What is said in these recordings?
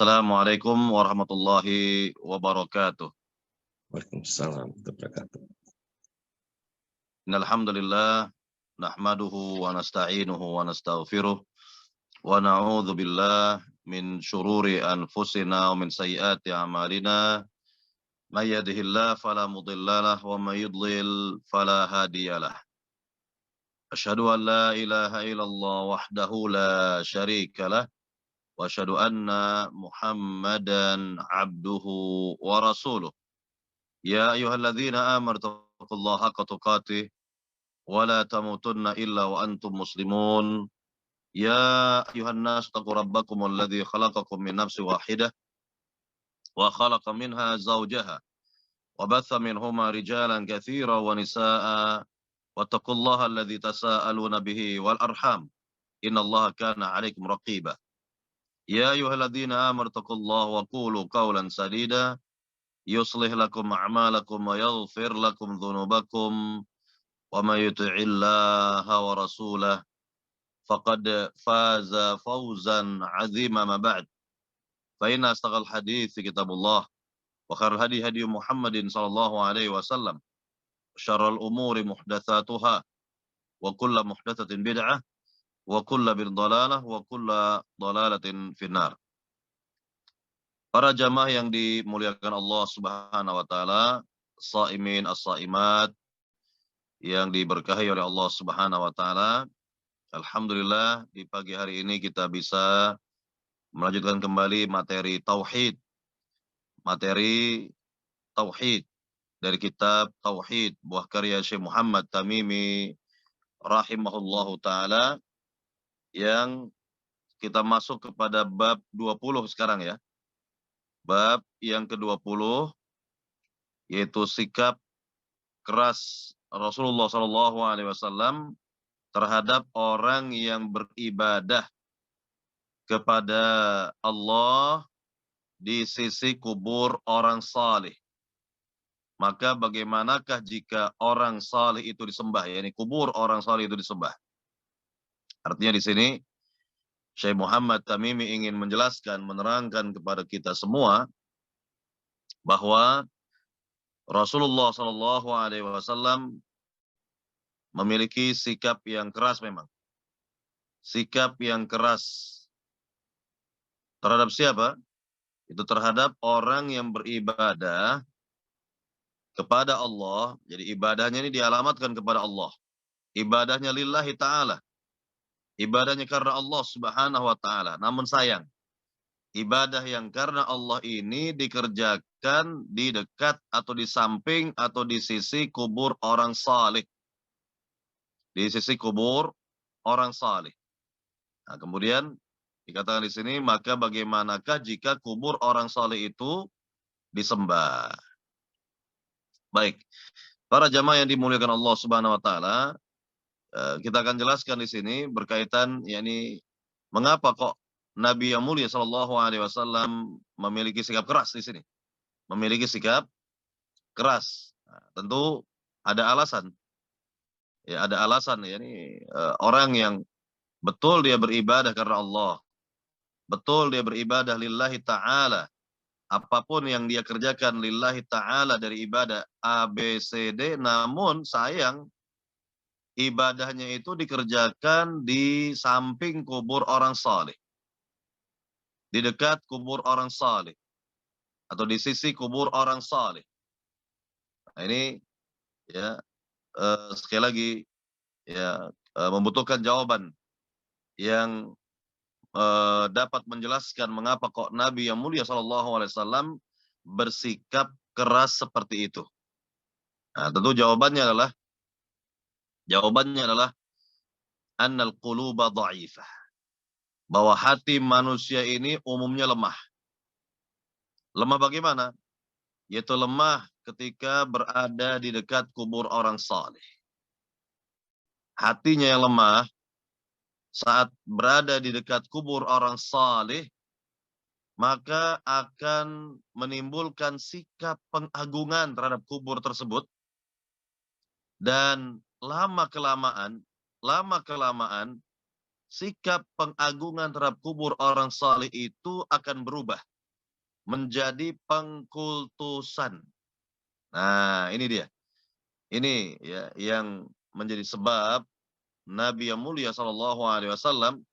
Assalamualaikum warahmatullahi wabarakatuh. Waalaikumsalam warahmatullahi wabarakatuh. Innal hamdalillah nahmaduhu wa nasta'inuhu wa nastaghfiruh wa na'udzu billah min syururi anfusina wa min sayyiati a'malina. May yahdihillahu fala mudhillalah wa may yudlil fala hadiyalah. Asyhadu an la ilaha illallah wahdahu la syarikalah wa asyhadu anna Muhammadan abduhu wa rasuluh. Ya ayyuhalladzina amanu taqullaha haqqa tuqatih wa la tamutunna illa wa antum muslimun. Ya ayuhan nas taqu rabbakum alladzi khalaqakum min nafsin wahidah wa khalaqa minha zawjaha wa batha minhuma rijalan katsiran wa nisaa'a wattaqullaha alladzi tasaaluna bihi wal arham innallaha kana 'alaikum raqiba. Ya ayyuhalladzina amanu taqullaha wa qulu qawlan sadida yuslih lakum a'malakum wa yaghfir lakum dhunubakum wa may yuti'illaha wa rasulahu faqad faza fawzan 'azima ma ba'd. Fa inna astaqal hadits kitabullah wa khairul hadi hadi Muhammadin sallallahu alaihi wasallam. Syarrul umuri muhdatsatuha wa kullu muhdatsatin bid'ah wa kullu bid'alalah wa kullu dhalalatin finnar. Para jamaah yang dimuliakan Allah Subhanahu wa taala, shaimin as-shaimat yang diberkahi oleh Allah Subhanahu wa taala. Alhamdulillah di pagi hari ini kita bisa melanjutkan kembali materi tauhid. Materi tauhid dari kitab Tauhid buah karya Syekh Muhammad Tamimi rahimahullahu taala, yang kita masuk kepada bab 20 sekarang ya. Bab yang ke-20 yaitu sikap keras Rasulullah sallallahu alaihi wasallam terhadap orang yang beribadah kepada Allah di sisi kubur orang saleh. Maka bagaimanakah jika orang saleh itu disembah, yakni kubur orang saleh itu disembah? Artinya di sini Syekh Muhammad Tamimi ingin menjelaskan, menerangkan kepada kita semua bahwa Rasulullah sallallahu alaihi wasallam memiliki sikap yang keras memang. Sikap yang keras terhadap siapa? Itu terhadap orang yang beribadah kepada Allah. Jadi ibadahnya ini dialamatkan kepada Allah. Ibadahnya lillahi ta'ala. Ibadahnya karena Allah subhanahu wa ta'ala. Namun sayang, ibadah yang karena Allah ini dikerjakan di dekat atau di samping atau di sisi kubur orang saleh. Di sisi kubur orang saleh. Nah, kemudian dikatakan di sini, maka bagaimanakah jika kubur orang saleh itu disembah? Baik, para jamaah yang dimuliakan Allah Subhanahu wa taala, kita akan jelaskan di sini berkaitan yakni mengapa kok Nabi yang mulia sallallahu alaihi wasallam memiliki sikap keras di sini. Memiliki sikap keras. Nah, tentu ada alasan. Ya, ada alasan yakni orang yang betul dia beribadah karena Allah. Betul dia beribadah lillahi ta'ala. Apapun yang dia kerjakan lillahi ta'ala dari ibadah A, B, C, D. Namun sayang ibadahnya itu dikerjakan di samping kubur orang saleh. Di dekat kubur orang saleh. Atau di sisi kubur orang saleh. Nah, ini ya sekali lagi ya membutuhkan jawaban yang dapat menjelaskan mengapa kok Nabi yang mulia sallallahu alaihi wasallam bersikap keras seperti itu. Nah, tentu jawabannya adalah annal quluba dha'ifah. Bahwa hati manusia ini umumnya lemah. Lemah bagaimana? Yaitu lemah ketika berada di dekat kubur orang saleh. Hatinya yang lemah saat berada di dekat kubur orang saleh, maka akan menimbulkan sikap pengagungan terhadap kubur tersebut. Dan lama kelamaan sikap pengagungan terhadap kubur orang saleh itu akan berubah menjadi pengkultusan. Nah, ini dia. Ini ya yang menjadi sebab Nabi yang mulia sallallahu alaihi wasallam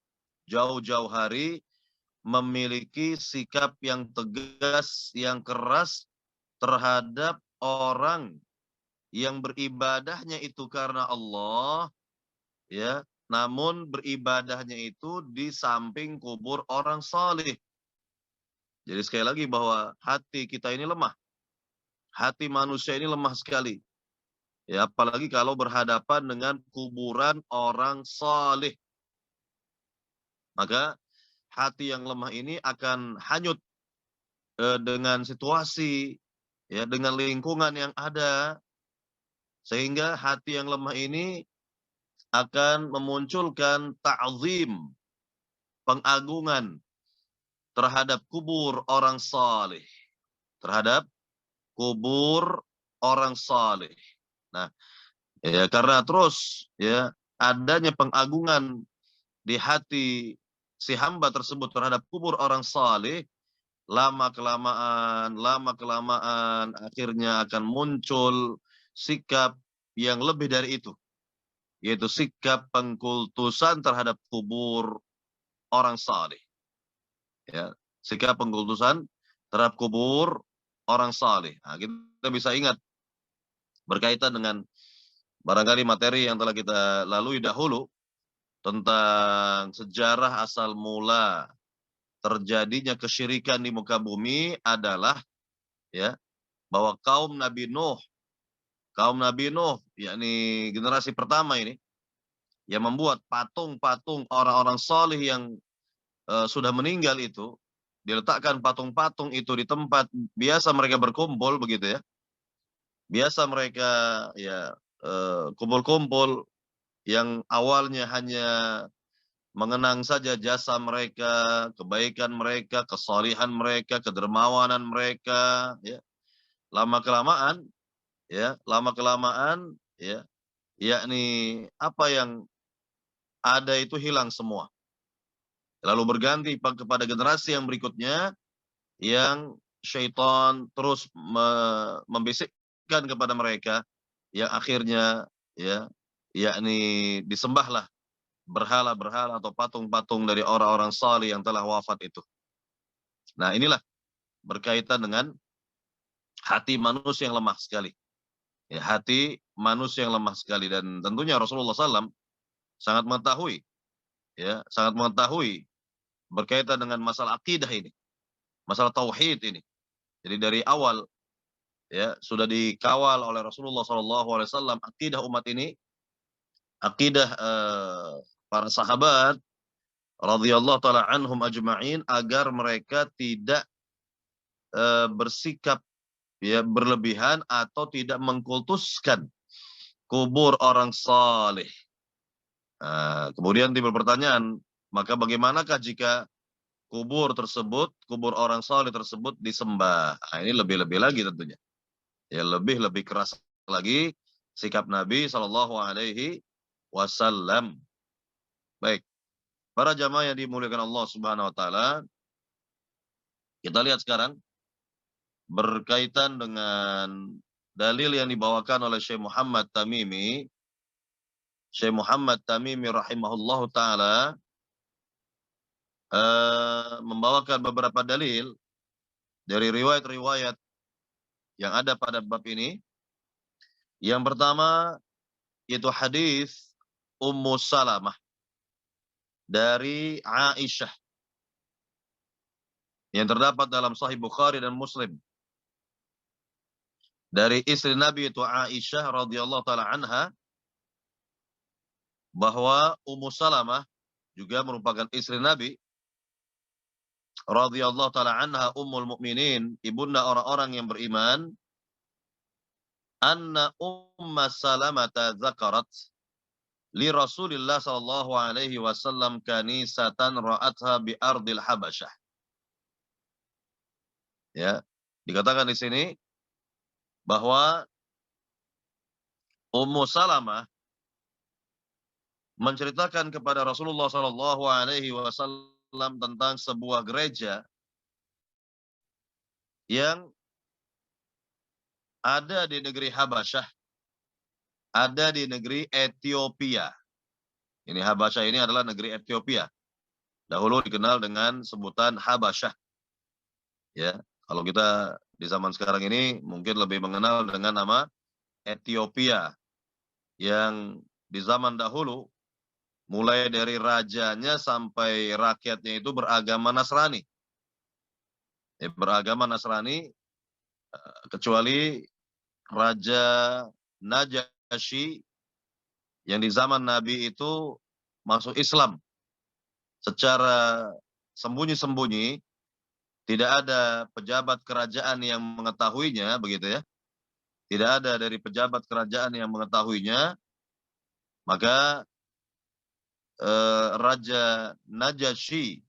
jauh-jauh hari memiliki sikap yang tegas, yang keras terhadap orang yang beribadahnya itu karena Allah, ya, namun beribadahnya itu di samping kubur orang saleh. Jadi sekali lagi bahwa hati kita ini lemah. Hati manusia ini lemah sekali. Ya, apalagi kalau berhadapan dengan kuburan orang saleh. Maka hati yang lemah ini akan hanyut dengan situasi, ya, dengan lingkungan yang ada, sehingga hati yang lemah ini akan memunculkan ta'zim, pengagungan terhadap kubur orang saleh, terhadap kubur orang saleh. Nah, ya karena terus ya adanya pengagungan di hati si hamba tersebut terhadap kubur orang saleh, lama kelamaan akhirnya akan muncul sikap yang lebih dari itu, yaitu sikap pengkultusan terhadap kubur orang saleh. Ya, sikap pengkultusan terhadap kubur orang saleh. Nah, kita bisa ingat berkaitan dengan barangkali materi yang telah kita lalui dahulu tentang sejarah asal mula terjadinya kesyirikan di muka bumi adalah ya bahwa kaum Nabi Nuh yakni generasi pertama ini yang membuat patung-patung orang-orang saleh yang sudah meninggal itu, diletakkan patung-patung itu di tempat biasa mereka berkumpul begitu ya. Biasa mereka ya kumpul-kumpul yang awalnya hanya mengenang saja jasa mereka, kebaikan mereka, kesalihan mereka, kedermawanan mereka, ya. Lama-kelamaan, lama-kelamaan, ya, yakni apa yang ada itu hilang semua. Lalu berganti kepada generasi yang berikutnya, yang syaitan terus membisikkan kepada mereka, yang akhirnya, ya, yakni disembahlah berhala-berhala atau patung-patung dari orang-orang saleh yang telah wafat itu. Nah, inilah berkaitan dengan hati manusia yang lemah sekali. Ya, hati manusia yang lemah sekali, dan tentunya Rasulullah SAW sangat mengetahui, ya, sangat mengetahui berkaitan dengan masalah akidah ini, masalah tauhid ini. Jadi dari awal ya sudah dikawal oleh Rasulullah SAW akidah umat ini, akidah para sahabat radhiyallahu taala anhum ajma'in, agar mereka tidak bersikap ya berlebihan atau tidak mengkultuskan kubur orang saleh. Kemudian timbul pertanyaan, maka bagaimanakah jika kubur tersebut, kubur orang saleh tersebut disembah? Nah, ini lebih-lebih lagi tentunya. Ya lebih keras lagi sikap Nabi Shallallahu Alaihi Wasallam. Baik, para jamaah yang dimuliakan Allah Subhanahu Wa Taala, kita lihat sekarang berkaitan dengan dalil yang dibawakan oleh Syekh Muhammad Tamimi. Syekh Muhammad Tamimi rahimahullahu taala membawakan beberapa dalil dari riwayat-riwayat yang ada pada bab ini. Yang pertama itu hadis Ummu Salamah dari Aisyah yang terdapat dalam Sahih Bukhari dan Muslim. Dari istri Nabi itu Aisyah radhiyallahu taala anha, bahwa Ummu Salamah juga merupakan istri Nabi radhiyallahu taala anha, ummul mukminin, ibunda orang-orang yang beriman, anna Umma Salamah dzakarat li Rasulillah sallallahu alaihi wasallam kanisatan ra'atha bi ardil Habasyah. Ya, dikatakan di sini bahwa Ummu Salamah menceritakan kepada Rasulullah Shallallahu Alaihi Wasallam tentang sebuah gereja yang ada di negeri Habasyah, ada di negeri Ethiopia. Ini Habasyah ini adalah negeri Ethiopia. Dahulu dikenal dengan sebutan Habasyah. Ya, kalau kita di zaman sekarang ini mungkin lebih mengenal dengan nama Ethiopia, yang di zaman dahulu mulai dari rajanya sampai rakyatnya itu beragama Nasrani. Ya, beragama Nasrani, kecuali Raja Najasyi yang di zaman Nabi itu masuk Islam secara sembunyi-sembunyi, tidak ada pejabat kerajaan yang mengetahuinya, begitu ya. Tidak ada dari pejabat kerajaan yang mengetahuinya, maka Raja Najasyi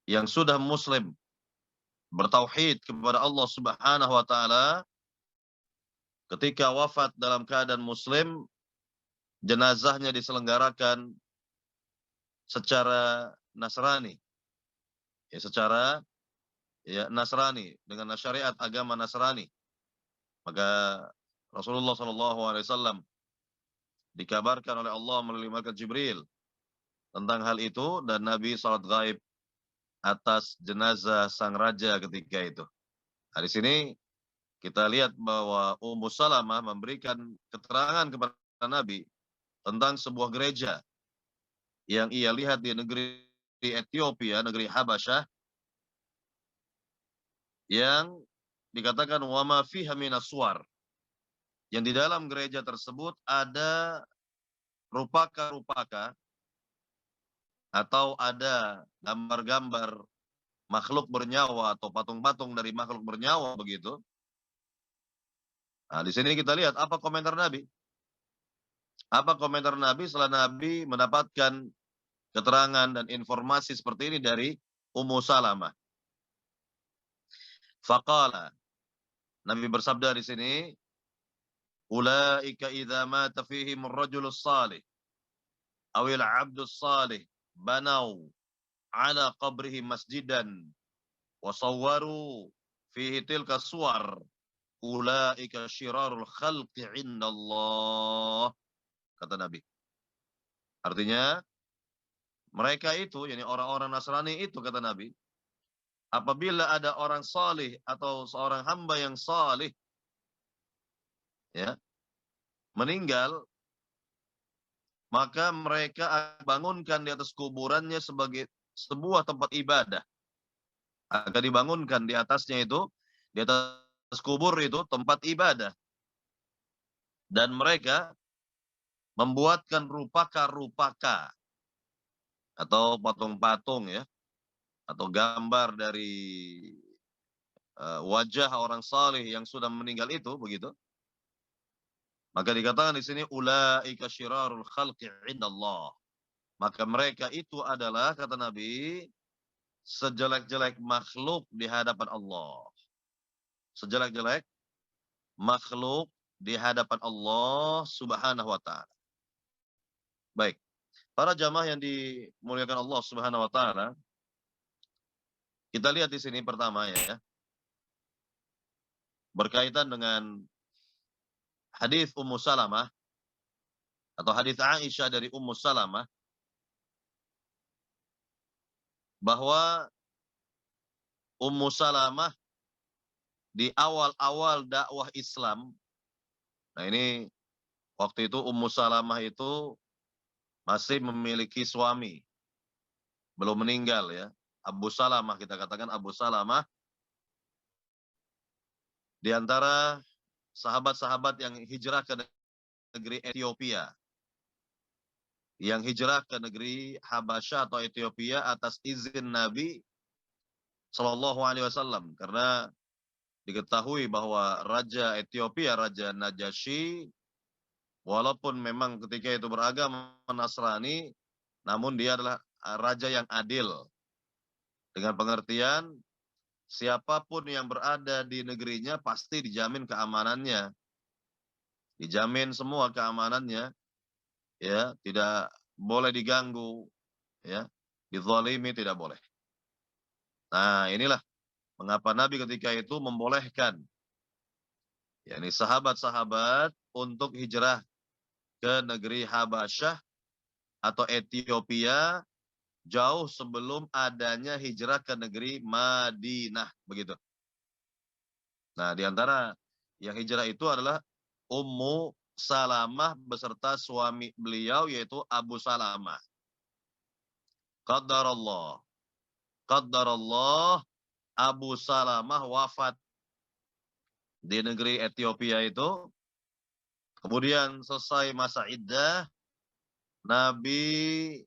yang sudah muslim, bertauhid kepada Allah Subhanahu wa taala, ketika wafat dalam keadaan muslim, jenazahnya diselenggarakan secara Nasrani. Ya, secara Nasrani, dengan syariat agama Nasrani. Maka Rasulullah SAW dikabarkan oleh Allah melalui malaikat Jibril tentang hal itu, dan Nabi salat gaib atas jenazah sang raja ketika itu. Nah, di sini kita lihat bahwa Ummu Salamah memberikan keterangan kepada Nabi tentang sebuah gereja yang ia lihat di negeri Ethiopia, negeri Habasyah, yang dikatakan wama fiha minas suwar, yang di dalam gereja tersebut ada rupaka-rupaka atau ada gambar-gambar makhluk bernyawa atau patung-patung dari makhluk bernyawa, begitu. Nah, di sini kita lihat apa komentar Nabi. Apa komentar Nabi setelah Nabi mendapatkan keterangan dan informasi seperti ini dari Ummu Salamah. Faqala, Nabi bersabda di sini, ulaika idza mata fihim ar-rajulus salih awil 'abdus salih banau ala qabrihi masjidan wa sawwaru fihi tilka suwar ulaika syirarul khalqi indallah, kata Nabi. Artinya mereka itu, yakni orang-orang Nasrani itu, kata Nabi, apabila ada orang salih atau seorang hamba yang salih ya meninggal, maka mereka akan bangunkan di atas kuburannya sebagai sebuah tempat ibadah. Akan dibangunkan di atasnya itu, di atas kubur itu tempat ibadah. Dan mereka membuatkan rupaka-rupaka atau patung-patung ya, atau gambar dari wajah orang saleh yang sudah meninggal itu, begitu. Maka dikatakan di sini ulaika syirarul khalqi indallah. Maka mereka itu adalah, kata Nabi, sejelek-jelek makhluk di hadapan Allah. Sejelek-jelek makhluk di hadapan Allah Subhanahu wa taala. Baik. Para jamaah yang dimuliakan Allah Subhanahu wa taala, kita lihat di sini pertama ya, berkaitan dengan hadis Ummu Salamah atau hadis Aisyah dari Ummu Salamah, bahwa Ummu Salamah di awal-awal dakwah Islam, nah ini waktu itu Ummu Salamah itu masih memiliki suami, belum meninggal ya. Abu Salamah, kita katakan Abu Salamah, di antara sahabat-sahabat yang hijrah ke negeri Ethiopia, yang hijrah ke negeri Habasyah atau Ethiopia atas izin Nabi Shallallahu Alaihi Wasallam, karena diketahui bahwa Raja Ethiopia, Raja Najasyi, walaupun memang ketika itu beragama Nasrani, namun dia adalah raja yang adil, dengan pengertian siapapun yang berada di negerinya pasti dijamin keamanannya, dijamin semua keamanannya, ya, tidak boleh diganggu, ya, dizalimi tidak boleh. Nah, inilah mengapa Nabi ketika itu membolehkan, yakni sahabat-sahabat untuk hijrah ke negeri Habasyah atau Ethiopia jauh sebelum adanya hijrah ke negeri Madinah, begitu. Nah, di antara yang hijrah itu adalah Ummu Salamah beserta suami beliau yaitu Abu Salamah. Qaddarallah. Qaddarallah Abu Salamah wafat di negeri Ethiopia itu. Kemudian selesai masa iddah, Nabi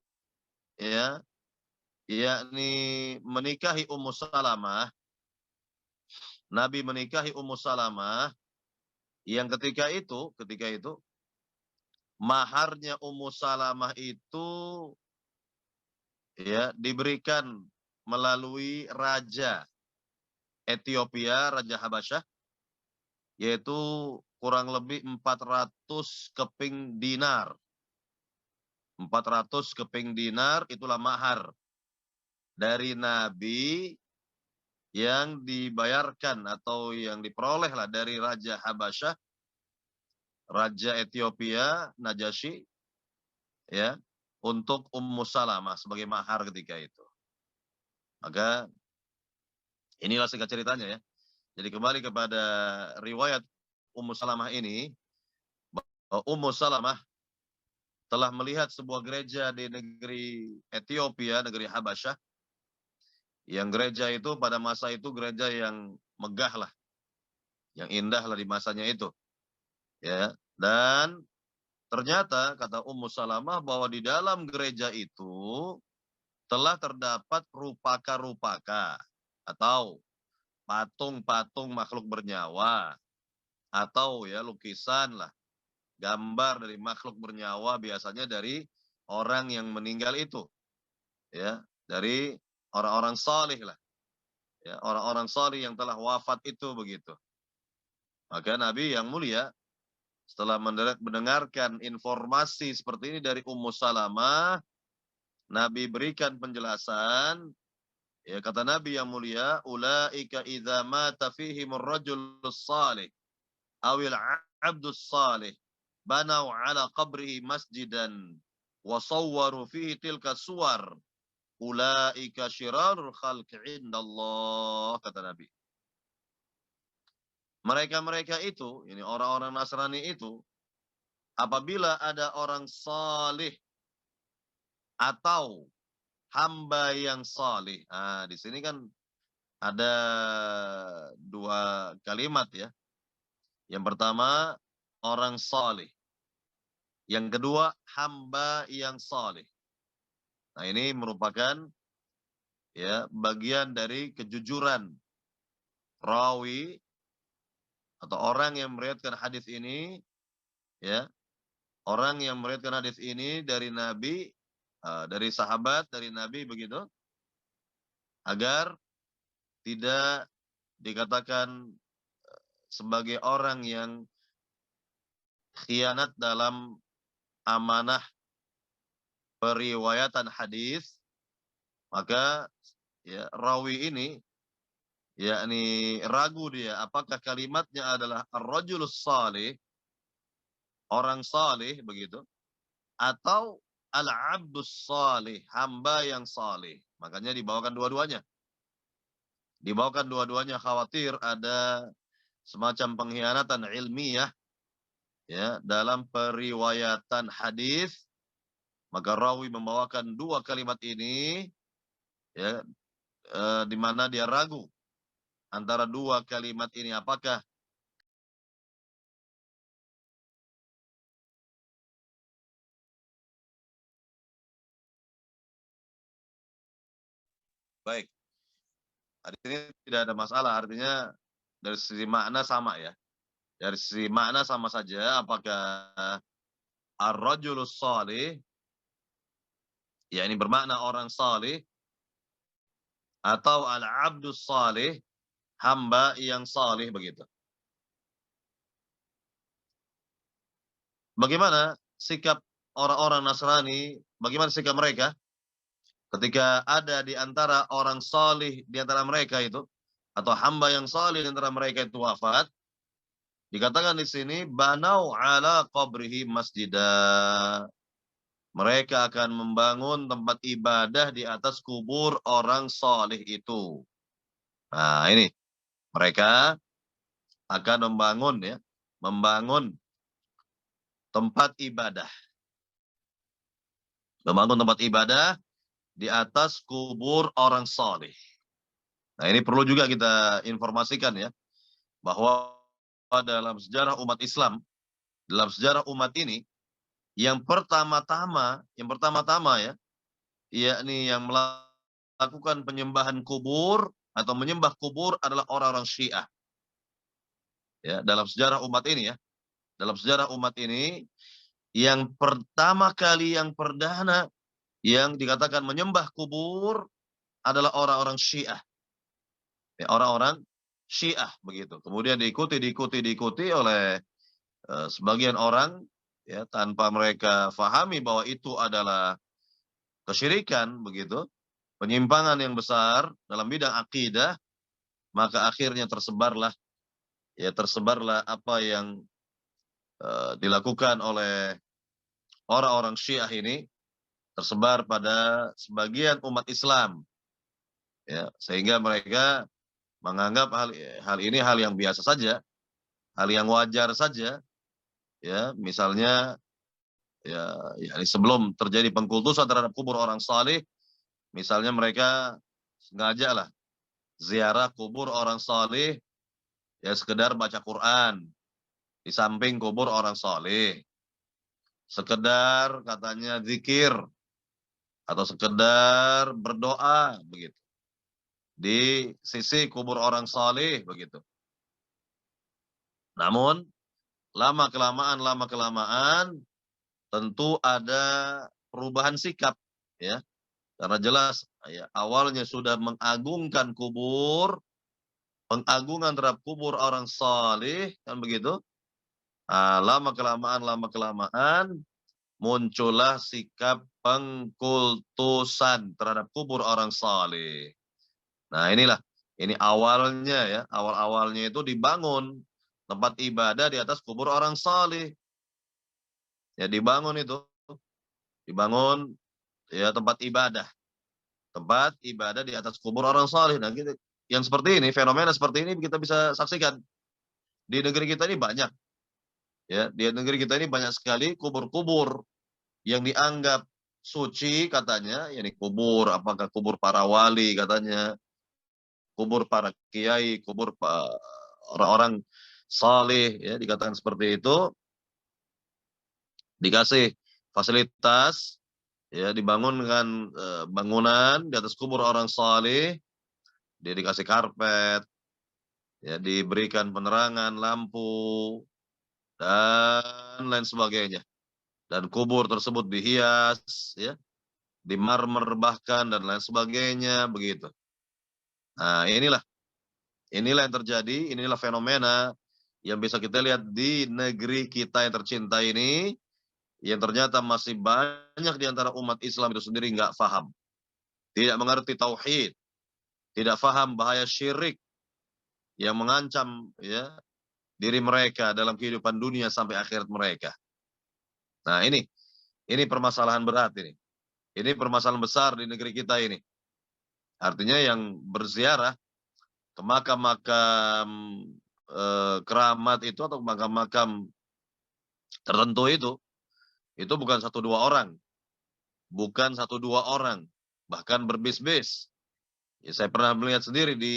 ya, yakni menikahi Ummu Salamah. Nabi menikahi Ummu Salamah yang ketika itu maharnya Ummu Salamah itu ya diberikan melalui raja Ethiopia, Raja Habasyah, yaitu kurang lebih 400 keping dinar. 400 keping dinar itulah mahar dari Nabi yang dibayarkan atau yang diperoleh lah dari Raja Habasyah, Raja Ethiopia, Najasyi, ya, untuk Ummu Salamah sebagai mahar ketika itu. Maka inilah singkat ceritanya ya. Jadi kembali kepada riwayat Ummu Salamah ini, Ummu Salamah telah melihat sebuah gereja di negeri Ethiopia, negeri Habasyah, yang gereja itu pada masa itu gereja yang megah lah, yang indah lah di masanya itu. Ya, dan ternyata kata Ummu Salamah bahwa di dalam gereja itu telah terdapat rupaka-rupaka atau patung-patung makhluk bernyawa atau ya lukisan lah, gambar dari makhluk bernyawa biasanya dari orang yang meninggal itu, ya, dari orang-orang saleh lah, ya, orang-orang saleh yang telah wafat itu begitu. Maka Nabi yang mulia setelah mendengarkan informasi seperti ini dari Ummu Salamah, Nabi berikan penjelasan. Ya, kata Nabi yang mulia, ulaika idza mata fihimur rajulus salih awil abdus salih banau ala qabrihi masjidan wa sawwaru fihi tilka suwar ulaika syirarul khalqi indallah, kata Nabi. Mereka-mereka itu, ini orang-orang Nasrani itu, apabila ada orang salih atau hamba yang salih. Nah, di sini kan ada dua kalimat ya. Yang pertama, orang salih. Yang kedua, hamba yang salih. Nah, ini merupakan ya bagian dari kejujuran rawi atau orang yang meriwayatkan hadis ini, ya. Orang yang meriwayatkan hadis ini dari Nabi, dari sahabat, dari Nabi begitu, agar tidak dikatakan sebagai orang yang khianat dalam amanah periwayatan hadis, maka ya rawi ini yakni ragu dia apakah kalimatnya adalah ar-rajulus salih, orang salih begitu, atau al-abdus salih, hamba yang salih. Makanya dibawakan dua-duanya. Dibawakan dua-duanya khawatir ada semacam pengkhianatan ilmiah ya dalam periwayatan hadis, maka rawi membawakan dua kalimat ini ya di mana dia ragu antara dua kalimat ini apakah baik. Artinya tidak ada masalah, artinya dari sisi makna sama ya. Dari sisi makna sama saja apakah ar-rajulus salih, ya ini bermakna orang salih, atau al-abdus salih, hamba yang salih begitu. Bagaimana sikap orang-orang Nasrani, bagaimana sikap mereka ketika ada di antara orang salih di antara mereka itu, atau hamba yang salih di antara mereka itu wafat, dikatakan di sini banau ala qabrihi masjidah. Mereka akan membangun tempat ibadah di atas kubur orang salih itu. Nah, ini mereka akan membangun tempat ibadah. Membangun tempat ibadah di atas kubur orang salih. Nah, ini perlu juga kita informasikan ya, bahwa dalam sejarah umat Islam, dalam sejarah umat ini, yang pertama-tama ya, yakni yang melakukan penyembahan kubur atau menyembah kubur adalah orang-orang Syiah. Ya, dalam sejarah umat ini ya, dalam sejarah umat ini, yang pertama kali, yang perdana, yang dikatakan menyembah kubur adalah orang-orang Syiah. Ya, orang-orang Syiah begitu. Kemudian diikuti oleh sebagian orang ya, tanpa mereka fahami bahwa itu adalah kesyirikan begitu, penyimpangan yang besar dalam bidang akidah, maka akhirnya tersebarlah apa yang dilakukan oleh orang-orang Syiah ini, tersebar pada sebagian umat Islam ya, sehingga mereka menganggap hal ini hal yang biasa saja, hal yang wajar saja ya. Misalnya ya sebelum terjadi pengkultusan terhadap kubur orang saleh, misalnya mereka sengaja lah ziarah kubur orang saleh ya, sekedar baca Quran di samping kubur orang saleh, sekedar katanya zikir atau sekedar berdoa begitu di sisi kubur orang saleh begitu. Namun lama kelamaan tentu ada perubahan sikap ya, karena jelas ya, awalnya sudah mengagungkan kubur, pengagungan terhadap kubur orang saleh kan begitu. Nah, lama kelamaan muncullah sikap pengkultusan terhadap kubur orang saleh. Nah, ini awalnya ya, awal-awalnya itu dibangun tempat ibadah di atas kubur orang saleh. Ya, dibangun ya tempat ibadah di atas kubur orang saleh. Nah, gitu, yang seperti ini, fenomena seperti ini kita bisa saksikan di negeri kita ini banyak. Ya, di negeri kita ini banyak sekali kubur-kubur yang dianggap suci katanya, yakni kubur, apakah kubur para wali katanya, kubur para kiai, kubur orang-orang saleh ya, dikatakan seperti itu, dikasih fasilitas ya, dibangunkan bangunan di atas kubur orang saleh, dia dikasih karpet ya, diberikan penerangan lampu dan lain sebagainya, dan kubur tersebut dihias ya, di marmer bahkan dan lain sebagainya begitu. Nah, inilah yang terjadi, inilah fenomena yang bisa kita lihat di negeri kita yang tercinta ini, yang ternyata masih banyak di antara umat Islam itu sendiri nggak paham, tidak mengerti tauhid, tidak paham bahaya syirik yang mengancam ya diri mereka dalam kehidupan dunia sampai akhirat mereka. Nah, ini permasalahan berat ini. Ini permasalahan besar di negeri kita ini. Artinya yang berziarah ke makam-makam keramat itu atau makam-makam tertentu itu bukan satu dua orang, bahkan berbis-bis. Ya, saya pernah melihat sendiri di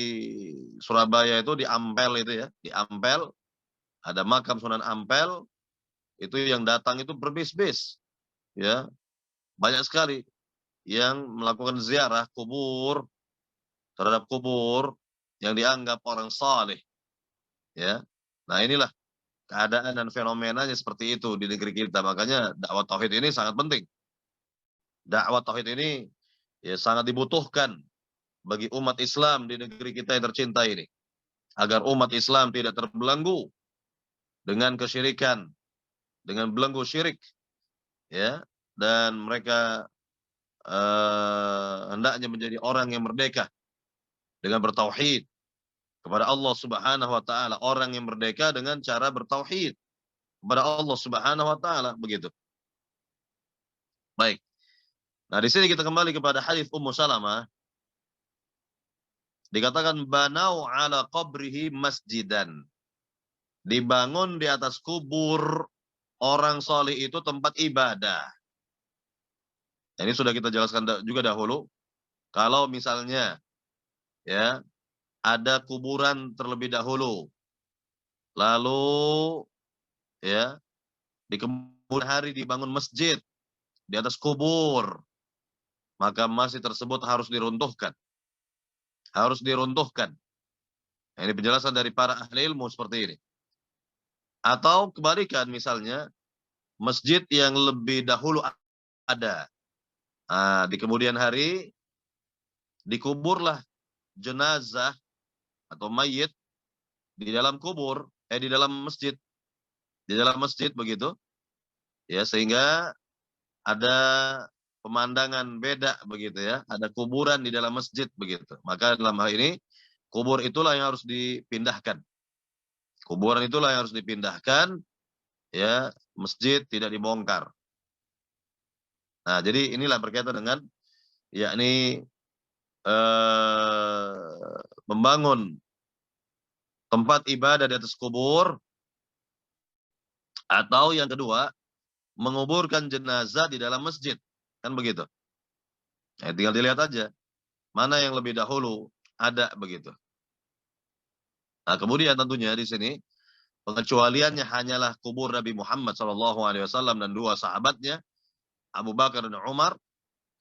Surabaya itu, di Ampel itu ya, di Ampel ada makam Sunan Ampel, itu yang datang itu berbis-bis ya, banyak sekali yang melakukan ziarah kubur terhadap kubur yang dianggap orang saleh ya. Nah, inilah keadaan dan fenomenanya seperti itu di negeri kita. Makanya dakwah tauhid ini sangat penting. Dakwah tauhid ini ya sangat dibutuhkan bagi umat Islam di negeri kita yang tercinta ini, agar umat Islam tidak terbelenggu dengan kesyirikan, dengan belenggu syirik ya, dan mereka hendaknya menjadi orang yang merdeka dengan bertauhid kepada Allah Subhanahu wa taala, orang yang merdeka dengan cara bertauhid kepada Allah Subhanahu wa taala, begitu. Baik. Nah, di sini kita kembali kepada hadis Ummu Salamah. Dikatakan banau ala qabrihi masjidan. Dibangun di atas kubur orang soleh itu tempat ibadah. Ini sudah kita jelaskan juga dahulu. Kalau misalnya ya ada kuburan terlebih dahulu, lalu ya di kemudian hari dibangun masjid di atas kubur, maka masjid tersebut harus diruntuhkan. Harus diruntuhkan. Nah, ini penjelasan dari para ahli ilmu seperti ini. Atau kebalikan, misalnya masjid yang lebih dahulu ada. Nah, di kemudian hari dikuburlah jenazah atau mayit di dalam kubur, di dalam masjid begitu, ya, sehingga ada pemandangan beda begitu ya, ada kuburan di dalam masjid begitu. Maka dalam hal ini kubur itulah yang harus dipindahkan. Kuburan itulah yang harus dipindahkan, ya, masjid tidak dibongkar. Nah, jadi inilah berkaitan dengan yakni membangun tempat ibadah di atas kubur, atau yang kedua menguburkan jenazah di dalam masjid, kan begitu. Nah, tinggal dilihat aja mana yang lebih dahulu ada begitu. Nah, kemudian tentunya di sini pengecualiannya hanyalah kubur Nabi Muhammad SAW dan dua sahabatnya, Abu Bakar dan Umar,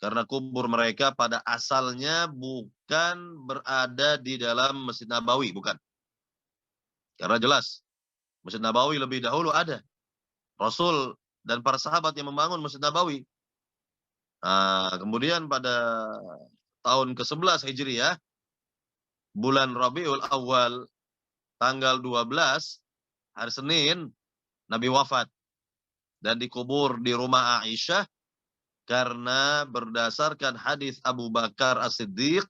karena kubur mereka pada asalnya bukan berada di dalam Masjid Nabawi, bukan. Karena jelas Masjid Nabawi lebih dahulu ada. Rasul dan para sahabat yang membangun Masjid Nabawi. Nah, kemudian pada tahun ke-11 Hijriah, bulan Rabiul Awal, tanggal 12, hari Senin, Nabi wafat. Dan dikubur di rumah Aisyah, karena berdasarkan hadis Abu Bakar As-Siddiq,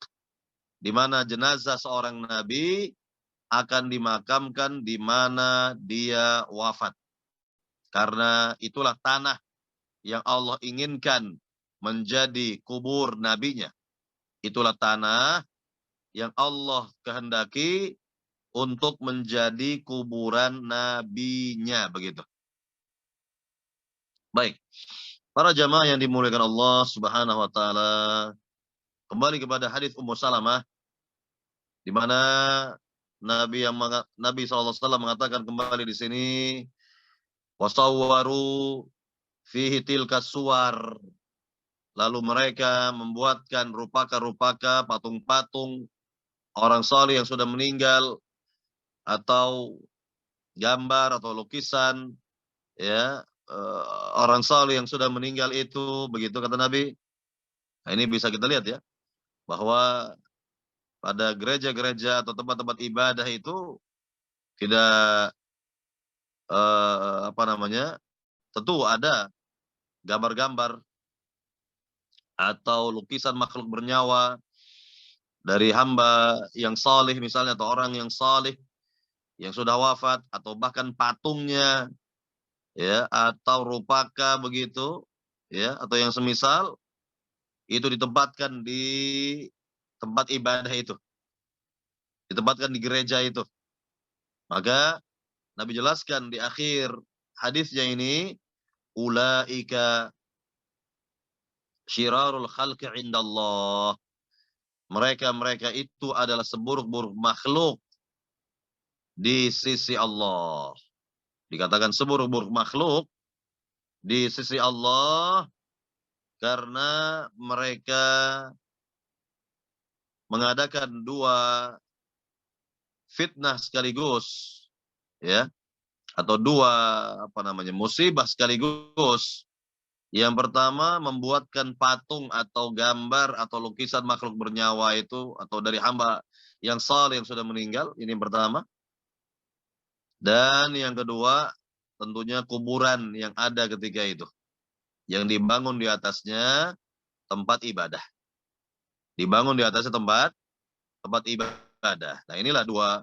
di mana jenazah seorang Nabi akan dimakamkan di mana dia wafat. Karena itulah tanah yang Allah inginkan menjadi kubur nabinya. Itulah tanah yang Allah kehendaki untuk menjadi kuburan nabinya, begitu. Baik. Para jamaah yang dimuliakan Allah Subhanahu wa taala, kembali kepada hadis Ummu Salamah, di mana Nabi SAW mengatakan kembali di sini, wasawwaru fihi tilka suwar. Lalu mereka membuatkan rupaka-rupaka, patung-patung orang saleh yang sudah meninggal, atau gambar atau lukisan, ya, orang saleh yang sudah meninggal itu, begitu kata Nabi. Nah, ini bisa kita lihat ya, bahwa pada gereja-gereja atau tempat-tempat ibadah itu tidak tentu ada gambar-gambar atau lukisan makhluk bernyawa dari hamba yang saleh misalnya, atau orang yang saleh yang sudah wafat, atau bahkan patungnya, ya, atau rupaka begitu, ya, atau yang semisal itu ditempatkan di tempat ibadah itu, ditempatkan di gereja itu. Maka Nabi jelaskan di akhir hadisnya ini, ulaika syirarul khalqi indallah. Mereka itu adalah seburuk-buruk makhluk di sisi Allah. Dikatakan seburuk-buruk makhluk di sisi Allah karena mereka mengadakan dua fitnah sekaligus, ya, atau dua musibah sekaligus. Yang pertama, membuatkan patung atau gambar atau lukisan makhluk bernyawa itu, atau dari hamba yang saleh yang sudah meninggal, ini yang pertama. Dan yang kedua, tentunya kuburan yang ada ketika itu. yang dibangun di atasnya tempat ibadah. Dibangun di atasnya tempat ibadah. Nah, inilah dua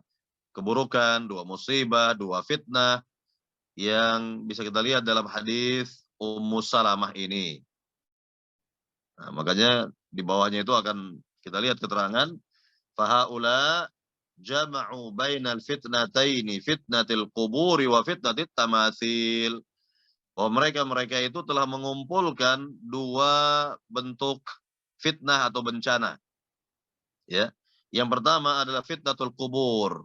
keburukan, dua musibah, dua fitnah yang bisa kita lihat dalam hadis Ummu Salamah ini. Nah, makanya di bawahnya itu akan kita lihat keterangan fahaula jama'u bainal fitnataini fitnatil quburi wa fitnatit tamatsil. Oh, mereka itu telah mengumpulkan dua bentuk fitnah atau bencana. Ya. Yang pertama adalah fitnatul kubur,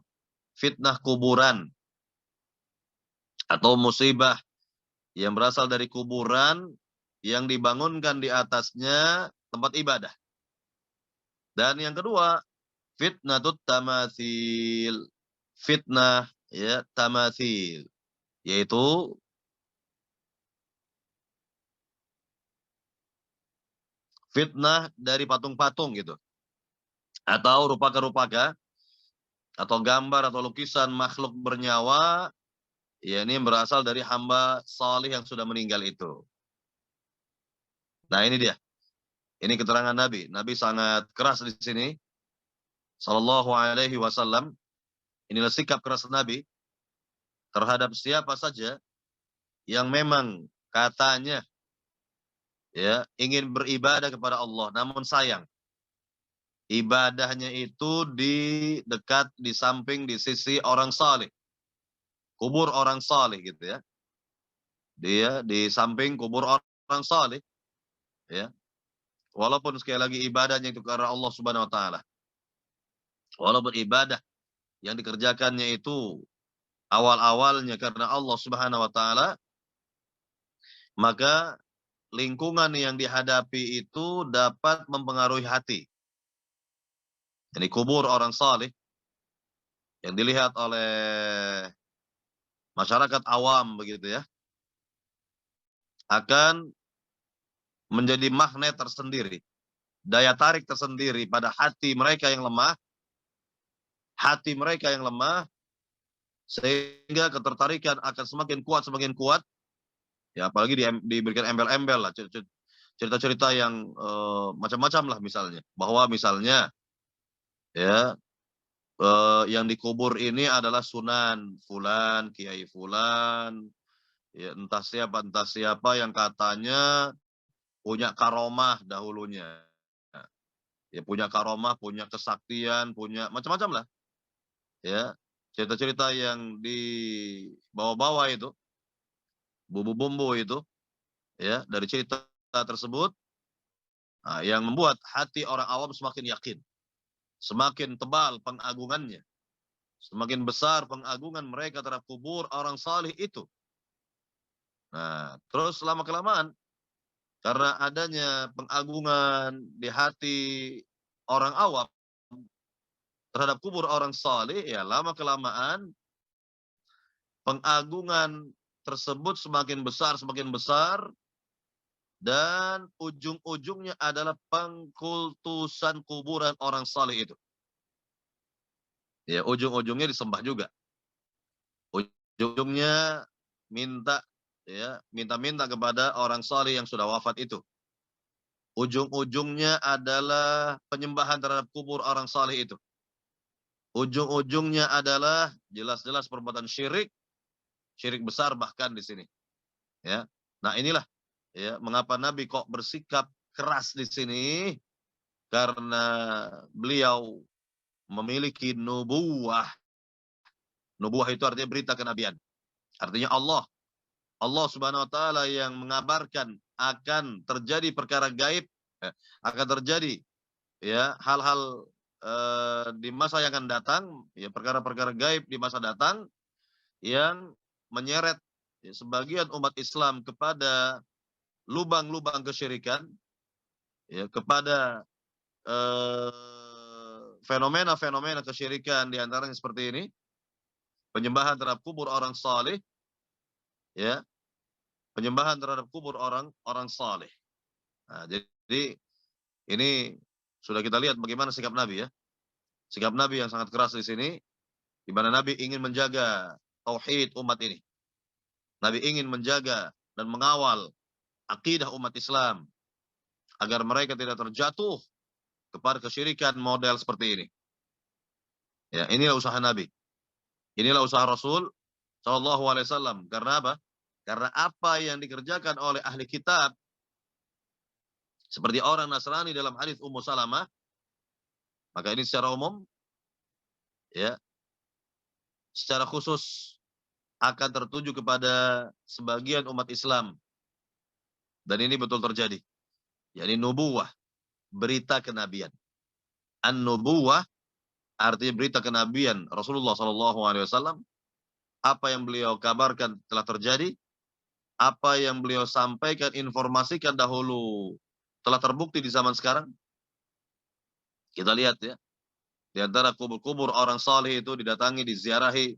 fitnah kuburan atau musibah yang berasal dari kuburan yang dibangunkan di atasnya tempat ibadah. Dan yang kedua, fitnatut tamatsil, fitnah ya tamatsil, yaitu fitnah dari patung-patung gitu, atau rupa-rupa atau gambar atau lukisan makhluk bernyawa, ya ini berasal dari hamba salih yang sudah meninggal itu. Nah, ini dia. Ini keterangan Nabi. Nabi sangat keras di sini. Sallallahu alaihi wasallam. Inilah sikap keras Nabi terhadap siapa saja yang memang katanya ya ingin beribadah kepada Allah, namun sayang ibadahnya itu di dekat, di samping, di sisi orang saleh, kubur orang saleh gitu ya. Dia di samping kubur orang saleh ya. Walaupun sekali lagi ibadahnya itu karena Allah Subhanahu wa taala. Walaupun ibadah yang dikerjakannya itu awal-awalnya karena Allah Subhanahu wa taala, maka lingkungan yang dihadapi itu dapat mempengaruhi hati. Jadi kubur orang saleh yang dilihat oleh masyarakat awam begitu ya, akan menjadi magnet tersendiri, daya tarik tersendiri pada hati mereka yang lemah, sehingga ketertarikan akan semakin kuat, ya apalagi diberikan embel-embel lah, cerita-cerita yang macam-macam lah misalnya, bahwa misalnya ya yang dikubur ini adalah Sunan Fulan, Kiai Fulan, ya entah siapa yang katanya punya karomah dahulunya. Ya punya karomah, punya kesaktian, punya macam-macam lah. Ya, cerita-cerita yang dibawa-bawa itu, bumbu-bumbu itu, ya dari cerita tersebut, nah, yang membuat hati orang awam semakin yakin, semakin tebal pengagungannya, semakin besar pengagungan mereka terhadap kubur orang saleh itu. Nah, terus lama-kelamaan, karena adanya pengagungan di hati orang awam terhadap kubur orang saleh, ya lama-kelamaan pengagungan tersebut semakin besar, dan ujung-ujungnya adalah pengkultusan kuburan orang saleh itu. Ya, ujung-ujungnya disembah juga. Ujung-ujungnya minta kepada orang saleh yang sudah wafat itu. Ujung-ujungnya adalah penyembahan terhadap kubur orang saleh itu. Ujung-ujungnya adalah jelas-jelas perbuatan syirik besar bahkan di sini. Ya. Nah, inilah ya mengapa Nabi kok bersikap keras di sini, karena beliau memiliki nubuwah. Nubuwah itu artinya berita kenabian. Artinya Allah Subhanahu wa taala yang mengabarkan akan terjadi perkara gaib, akan terjadi ya hal-hal di masa yang akan datang, ya perkara-perkara gaib di masa datang yang menyeret ya, sebagian umat Islam kepada lubang-lubang kesyirikan, ya kepada fenomena-fenomena kesyirikan, di antaranya seperti ini, penyembahan terhadap kubur orang saleh, ya, penyembahan terhadap kubur orang saleh. Nah, jadi ini sudah kita lihat bagaimana sikap Nabi ya. Sikap Nabi yang sangat keras di sini, di mana Nabi ingin menjaga tauhid umat ini. Nabi ingin menjaga dan mengawal akidah umat Islam agar mereka tidak terjatuh kepada kesyirikan model seperti ini. Ya, inilah usaha Nabi. Inilah usaha Rasul Shallallahu Alaihi Wasallam. Karena apa? Karena apa yang dikerjakan oleh ahli kitab, seperti orang Nasrani dalam hadis Ummu Salamah, maka ini secara umum, ya, secara khusus akan tertuju kepada sebagian umat Islam. Dan ini betul terjadi. Yakni nubuwah, berita kenabian. An-nubuwah artinya berita kenabian Rasulullah SAW. Apa yang beliau kabarkan telah terjadi. Apa yang beliau sampaikan, informasikan dahulu telah terbukti di zaman sekarang. Kita lihat ya. Di antara kubur-kubur orang saleh itu didatangi, diziarahi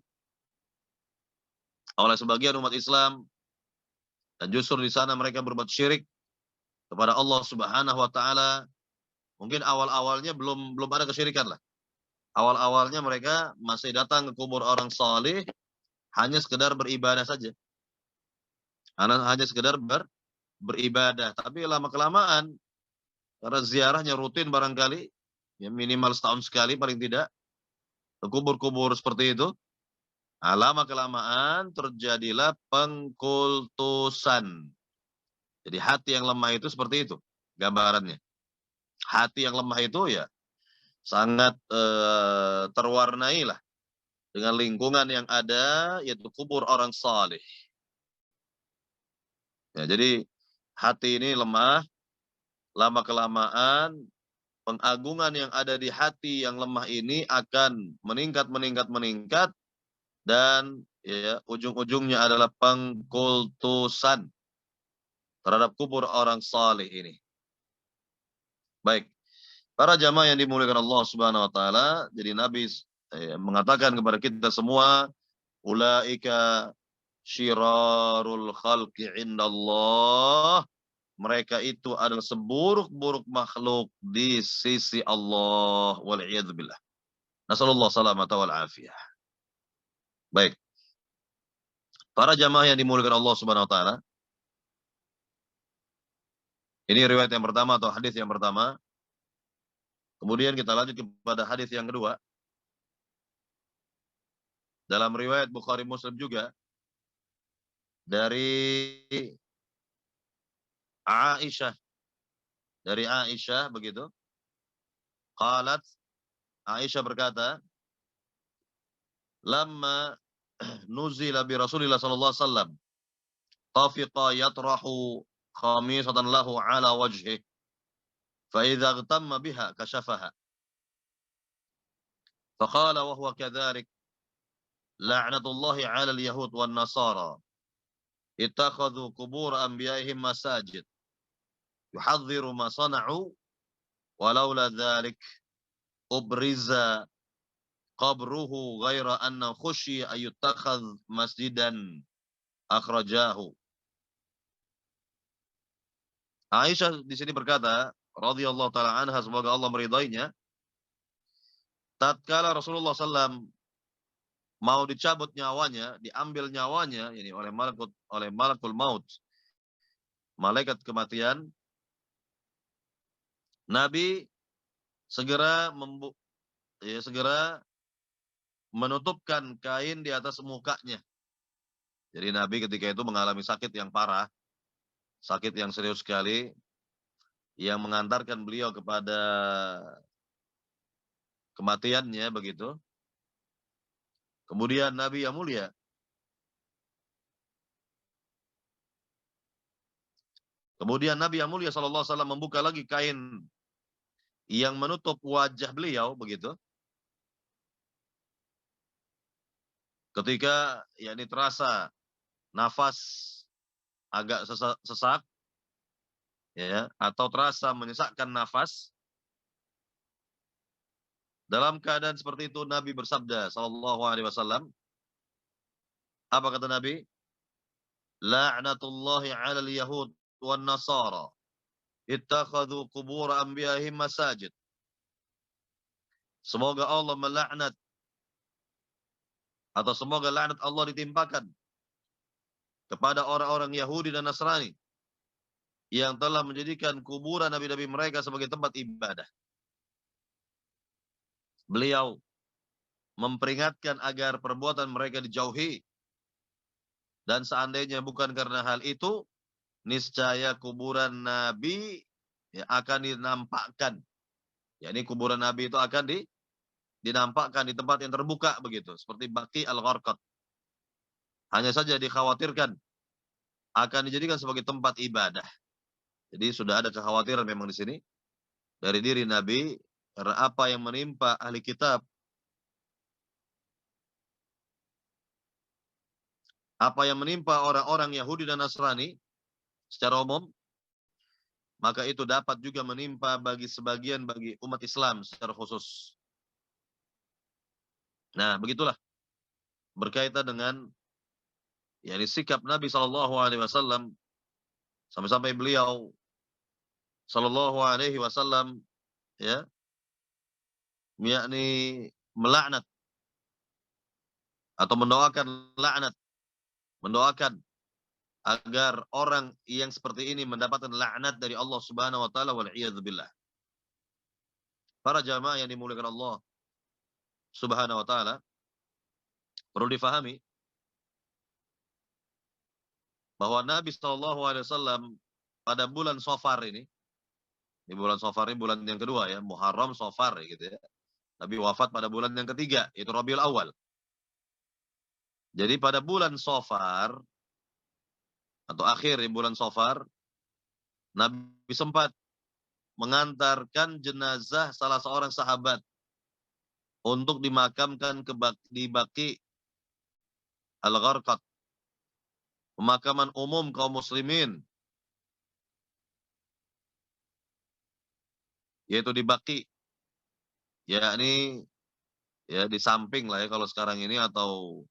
oleh sebagian umat Islam. Dan justru di sana mereka berbuat syirik kepada Allah Subhanahu wa taala. Mungkin awal-awalnya belum ada kesyirikan lah. Awal-awalnya mereka masih datang ke kubur orang saleh hanya sekedar beribadah saja. Hanya sekedar beribadah. Tapi lama-kelamaan, karena ziarahnya rutin barangkali, ya minimal setahun sekali paling tidak, ke kubur-kubur seperti itu, lama-kelamaan terjadilah pengkultusan. Jadi hati yang lemah itu seperti itu gambarannya. Hati yang lemah itu ya sangat terwarnai lah dengan lingkungan yang ada, yaitu kubur orang saleh. Ya, jadi hati ini lemah, lama-kelamaan pengagungan yang ada di hati yang lemah ini akan meningkat, dan ya ujung-ujungnya adalah pengkultusan terhadap kubur orang saleh ini. Baik, para jamaah yang dimuliakan Allah Subhanahu wa taala, jadi Nabi mengatakan kepada kita semua, ulaika syirarul khalqi indallah. Mereka itu adalah seburuk-buruk makhluk di sisi Allah. Wal'iyadzubillah. Nasallallahu salamata wal afiyah. Baik. Para jamaah yang dimuliakan Allah Subhanahu wa taala. Ini riwayat yang pertama atau hadis yang pertama. Kemudian kita lanjut kepada hadis yang kedua. Dalam riwayat Bukhari Muslim juga dari Aisyah. Dari Aisyah begitu. Qalat, Aisyah berkata, lamma nuzila bi Rasulillah sallallahu alaihi wasallam tafiqa yatrahu khamisatan lahu ala wajhih fa idza igtamma biha kashafaha faqala wa huwa kadhalik la'natullahi 'ala al-yahud wan nasara ittakhadhu qubur anbiya'ihim masajid yuhadhdhiru ma sana'u walaula dhalik ubriza qabruhu ghaira anna khushiya ayyutakhadh masjidan akhrajahu. Aisyah di sini berkata, radhiyallahu taala anha, semoga Allah meridainya, tatkala Rasulullah SAW mau dicabut nyawanya, diambil nyawanya, ini oleh malakul maut, malaikat kematian, Nabi segera menutupkan kain di atas mukanya. Jadi Nabi ketika itu mengalami sakit yang parah, sakit yang serius sekali, yang mengantarkan beliau kepada kematiannya begitu. Kemudian Nabi yang mulia sallallahu alaihi wasallam membuka lagi kain yang menutup wajah beliau begitu. Ketika yakni terasa nafas agak sesak ya, atau terasa menyesakkan nafas, dalam keadaan seperti itu Nabi bersabda sallallahu alaihi wasallam, apa kata Nabi? La'natullahi 'alal yahud wan nasara ittakhadhu qubur anbiya'ihim masajid. Semoga Allah melaknat, atau semoga laknat Allah ditimpakan kepada orang-orang Yahudi dan Nasrani yang telah menjadikan kuburan nabi-nabi mereka sebagai tempat ibadah. Beliau memperingatkan agar perbuatan mereka dijauhi, dan seandainya bukan karena hal itu, niscaya kuburan nabi ya, akan dinampakkan. Yakni kuburan nabi itu akan dinampakkan di tempat yang terbuka begitu, seperti Baqi al-Gharqad. Hanya saja dikhawatirkan akan dijadikan sebagai tempat ibadah. Jadi sudah ada kekhawatiran memang di sini dari diri Nabi karena apa yang menimpa ahli kitab, apa yang menimpa orang-orang Yahudi dan Nasrani secara umum, maka itu dapat juga menimpa bagi sebagian bagi umat Islam secara khusus. Nah, begitulah berkaitan dengan yakni sikap Nabi Shallallahu Alaihi Wasallam sampai-sampai beliau Shallallahu Alaihi Wasallam ya yakni melaknat atau mendoakan laknat, mendoakan agar orang yang seperti ini mendapatkan laknat dari Allah Subhanahu wa taala wal iyadzubillah. Para jamaah yang dimuliakan Allah Subhanahu wa taala, perlu difahami bahwa Nabi Shallallahu alaihi wasallam pada bulan Safar ini, di bulan Safar ini bulan yang kedua ya, Muharram Safar gitu ya. Nabi wafat pada bulan yang ketiga, itu Rabiul Awal. Jadi pada bulan Safar atau akhir di bulan Safar, Nabi sempat mengantarkan jenazah salah seorang sahabat untuk dimakamkan di Baqi al-Gharqad, pemakaman umum kaum muslimin, yaitu di Baqi, yakni ya di samping lah ya kalau sekarang ini atau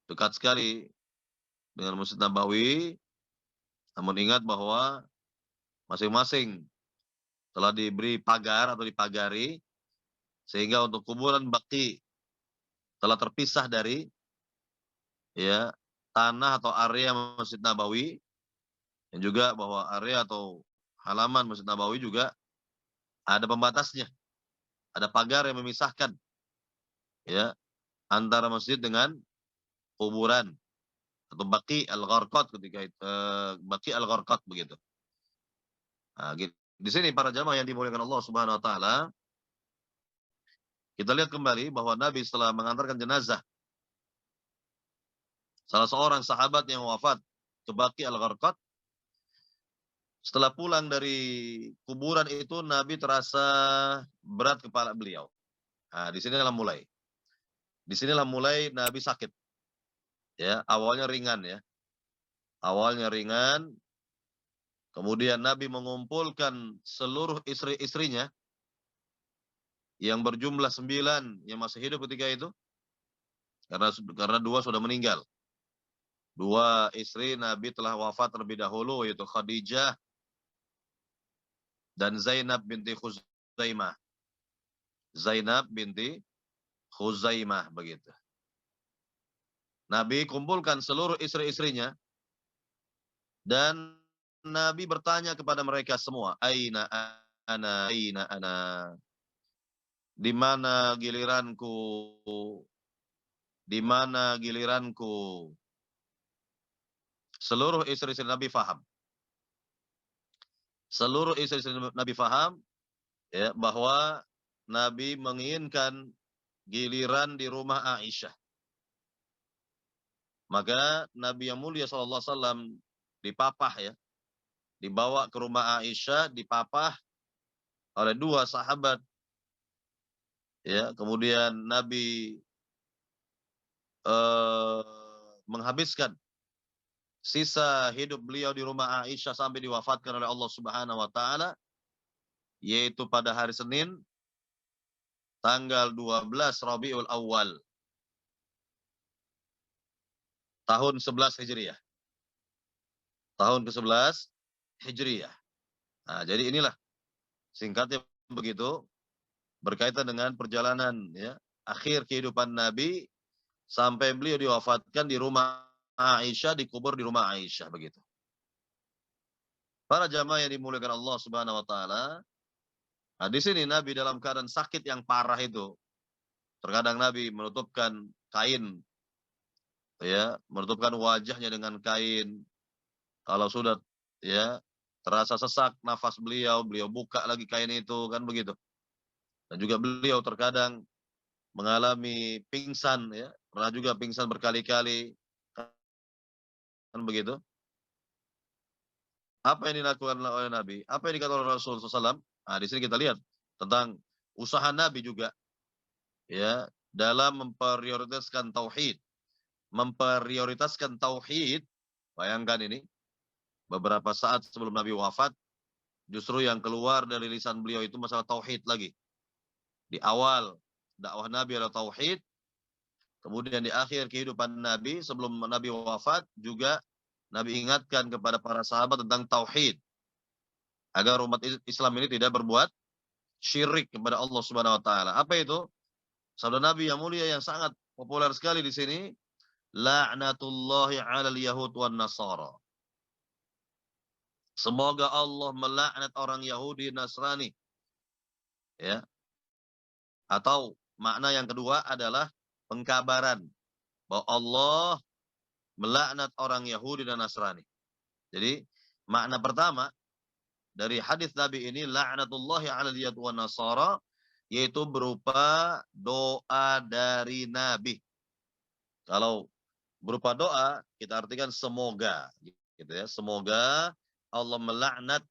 dekat sekali dengan Masjid Nabawi. Namun ingat bahwa masing-masing telah diberi pagar atau dipagari, sehingga untuk kuburan Baqi telah terpisah dari ya tanah atau area Masjid Nabawi, dan juga bahwa area atau halaman Masjid Nabawi juga ada pembatasnya, ada pagar yang memisahkan ya antara masjid dengan kuburan atau Baqi al-Gharqad ketika itu, Baqi al-Gharqad begitu. Nah, di sini para jamaah yang dimuliakan Allah Subhanahu wa taala, kita lihat kembali bahwa Nabi setelah mengantarkan jenazah salah seorang sahabat yang wafat ke Baqi al-Gharqad, setelah pulang dari kuburan itu Nabi terasa berat kepala beliau. Nah, disinilah mulai. Disinilah mulai Nabi sakit. Ya, awalnya ringan ya. Awalnya ringan, kemudian Nabi mengumpulkan seluruh istri-istrinya yang berjumlah 9 yang masih hidup ketika itu, karena 2 sudah meninggal. 2 istri Nabi telah wafat terlebih dahulu, yaitu Khadijah dan Zainab binti Khuzaimah. Zainab binti Khuzaimah begitu. Nabi kumpulkan seluruh istri-istrinya dan Nabi bertanya kepada mereka semua, aina ana, di mana giliranku, di mana giliranku. Seluruh istri-istri Nabi faham. Seluruh istri-istri Nabi faham ya bahwa Nabi menginginkan giliran di rumah Aisyah. Maka Nabi yang mulia SAW dipapah ya, dibawa ke rumah Aisyah, dipapah oleh 2 sahabat. Ya, kemudian Nabi menghabiskan sisa hidup beliau di rumah Aisyah sampai diwafatkan oleh Allah Subhanahu wa taala, yaitu pada hari Senin tanggal 12 Rabiul Awal tahun 11 Hijriah. Tahun ke-11 Hijriah. Nah, jadi inilah singkatnya begitu berkaitan dengan perjalanan ya akhir kehidupan Nabi sampai beliau diwafatkan di rumah Aisyah, dikubur di rumah Aisyah begitu. Para jamaah yang dimuliakan Allah Subhanahu wa taala, nah di sini Nabi dalam keadaan sakit yang parah itu, terkadang Nabi menutupkan kain, ya, menutupkan wajahnya dengan kain. Kalau sudah, ya, terasa sesak nafas beliau, beliau buka lagi kain itu, kan begitu. Dan juga beliau terkadang mengalami pingsan, ya, pernah juga pingsan berkali-kali, kan begitu. Apa yang dilakukan oleh Nabi? Apa yang dikatakan oleh Rasulullah SAW? Nah, di sini kita lihat tentang usaha Nabi juga, ya, dalam memprioritaskan tauhid. Memprioritaskan tauhid, bayangkan ini, beberapa saat sebelum Nabi wafat, justru yang keluar dari lisan beliau itu masalah tauhid lagi. Di awal dakwah Nabi adalah tauhid, kemudian di akhir kehidupan Nabi sebelum Nabi wafat juga Nabi ingatkan kepada para sahabat tentang tauhid agar umat Islam ini tidak berbuat syirik kepada Allah Subhanahu wa taala. Apa itu? Sabda Nabi yang mulia yang sangat populer sekali di sini, la'natullahi 'alal yahud wan nasara. Semoga Allah melaknat orang Yahudi Nasrani. Ya. Atau makna yang kedua adalah pengkabaran bahwa Allah melaknat orang Yahudi dan Nasrani. Jadi makna pertama dari hadis Nabi ini, la'natullahi 'alal yahud wan nasara, yaitu berupa doa dari Nabi. Kalau berupa doa, kita artikan semoga, gitu ya. Semoga Allah melaknat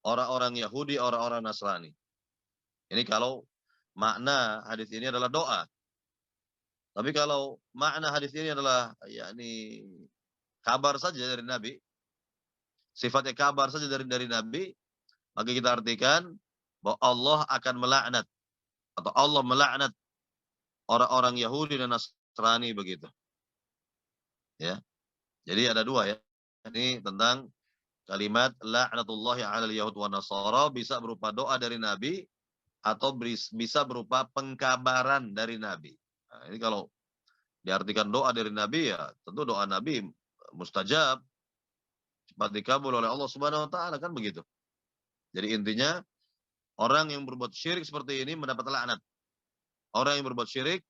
orang-orang Yahudi, orang-orang Nasrani. Ini kalau makna hadis ini adalah doa. Tapi kalau makna hadis ini adalah yakni kabar saja dari Nabi, sifatnya kabar saja dari Nabi, maka kita artikan bahwa Allah akan melaknat atau Allah melaknat orang-orang Yahudi dan Nasrani begitu. Ya. Jadi ada dua ya. Ini tentang kalimat la'natullahi 'alal yahud wan nasara, bisa berupa doa dari Nabi atau bisa berupa pengkabaran dari Nabi. Nah, ini kalau diartikan doa dari Nabi, ya tentu doa Nabi mustajab, cepat dikabul oleh Allah Subhanahu wa taala, kan begitu. Jadi intinya orang yang berbuat syirik seperti ini mendapat laknat. Orang yang berbuat syirik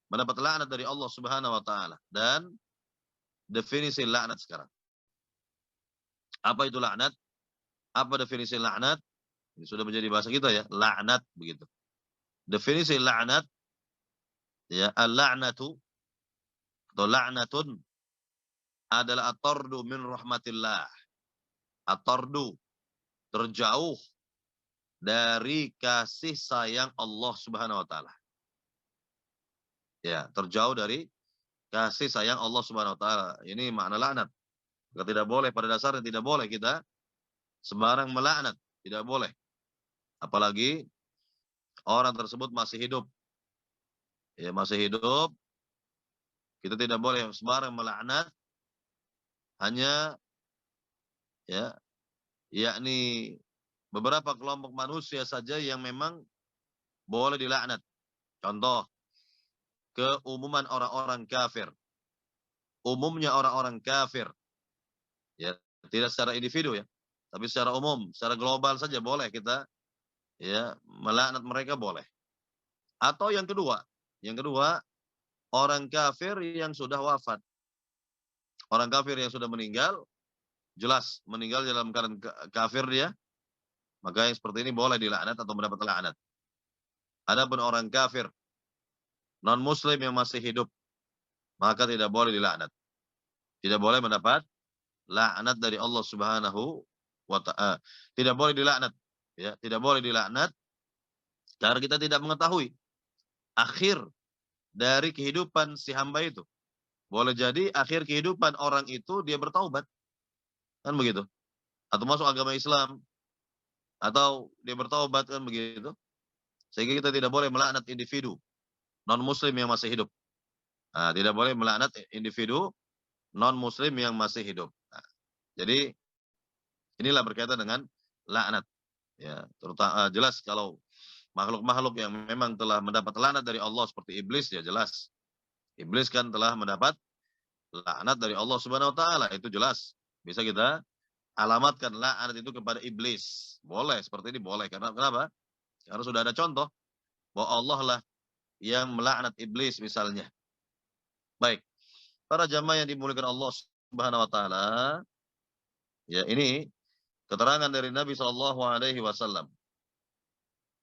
mendapat laknat dari Allah Subhanahu wa taala. Dan definisi laknat sekarang. Apa itu laknat? Apa definisi laknat? Ini sudah menjadi bahasa kita ya, laknat begitu. Definisi laknat, ya, al-la'natu atau la'natun adalah at-tardu min rahmatillah. At-tardu, terjauh dari kasih sayang Allah Subhanahu wa taala. Ya, terjauh dari kasih sayang Allah Subhanahu wa taala. Ini makna laknat. Maka tidak boleh, pada dasarnya tidak boleh kita sembarang melaknat, tidak boleh. Apalagi orang tersebut masih hidup. Ya, masih hidup, kita tidak boleh sembarang melaknat, hanya ya, yakni beberapa kelompok manusia saja yang memang boleh dilaknat. Contoh, keumuman orang-orang kafir. Umumnya orang-orang kafir. Ya, tidak secara individu ya, tapi secara umum, secara global saja boleh kita ya melaknat mereka, boleh. Atau yang kedua, orang kafir yang sudah wafat. Orang kafir yang sudah meninggal, jelas meninggal dalam keadaan kafir dia, maka yang seperti ini boleh dilaknat atau mendapat laknat. Adapun orang kafir non muslim yang masih hidup, maka tidak boleh dilaknat. Tidak boleh mendapat laknat dari Allah Subhanahu wa ta'ala. Tidak boleh dilaknat, ya, tidak boleh dilaknat karena kita tidak mengetahui akhir dari kehidupan si hamba itu. Boleh jadi akhir kehidupan orang itu dia bertaubat. Kan begitu. Atau masuk agama Islam, atau dia bertaubat, kan begitu. Sehingga kita tidak boleh melaknat individu non muslim yang masih hidup. Nah, tidak boleh melaknat individu non muslim yang masih hidup. Nah, jadi inilah berkaitan dengan laknat. Ya, terutama jelas kalau makhluk-makhluk yang memang telah mendapat laknat dari Allah seperti iblis, ya jelas. Iblis kan telah mendapat laknat dari Allah Subhanahu wa taala, itu jelas. Bisa kita alamatkan laknat itu kepada iblis. Boleh, seperti ini boleh. Karena kenapa? Karena sudah ada contoh bahwa Allah lah yang melaknat iblis misalnya. Baik. Para jamaah yang dimuliakan Allah Subhanahu wa taala, ya ini keterangan dari Nabi sallallahu alaihi wasallam.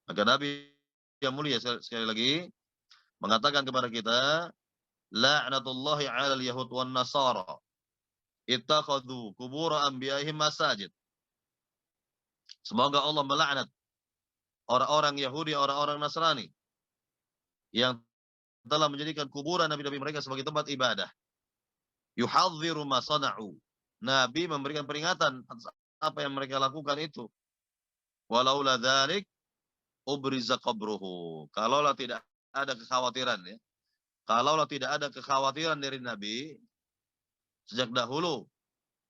Maka Nabi yang mulia sekali lagi mengatakan kepada kita, la'natullahi 'alal yahud wan nasara ittakhadhu qubur anbiya'ihim masajid. Semoga Allah melaknat orang-orang Yahudi, orang-orang Nasrani yang telah menjadikan kuburan nabi-nabi mereka sebagai tempat ibadah. Yuhadziru ma sana'u. Nabi memberikan peringatan atas apa yang mereka lakukan itu. Walaula dzalik ubriza qabruhu. Kalaulah tidak ada kekhawatiran ya. Kalaulah tidak ada kekhawatiran dari Nabi sejak dahulu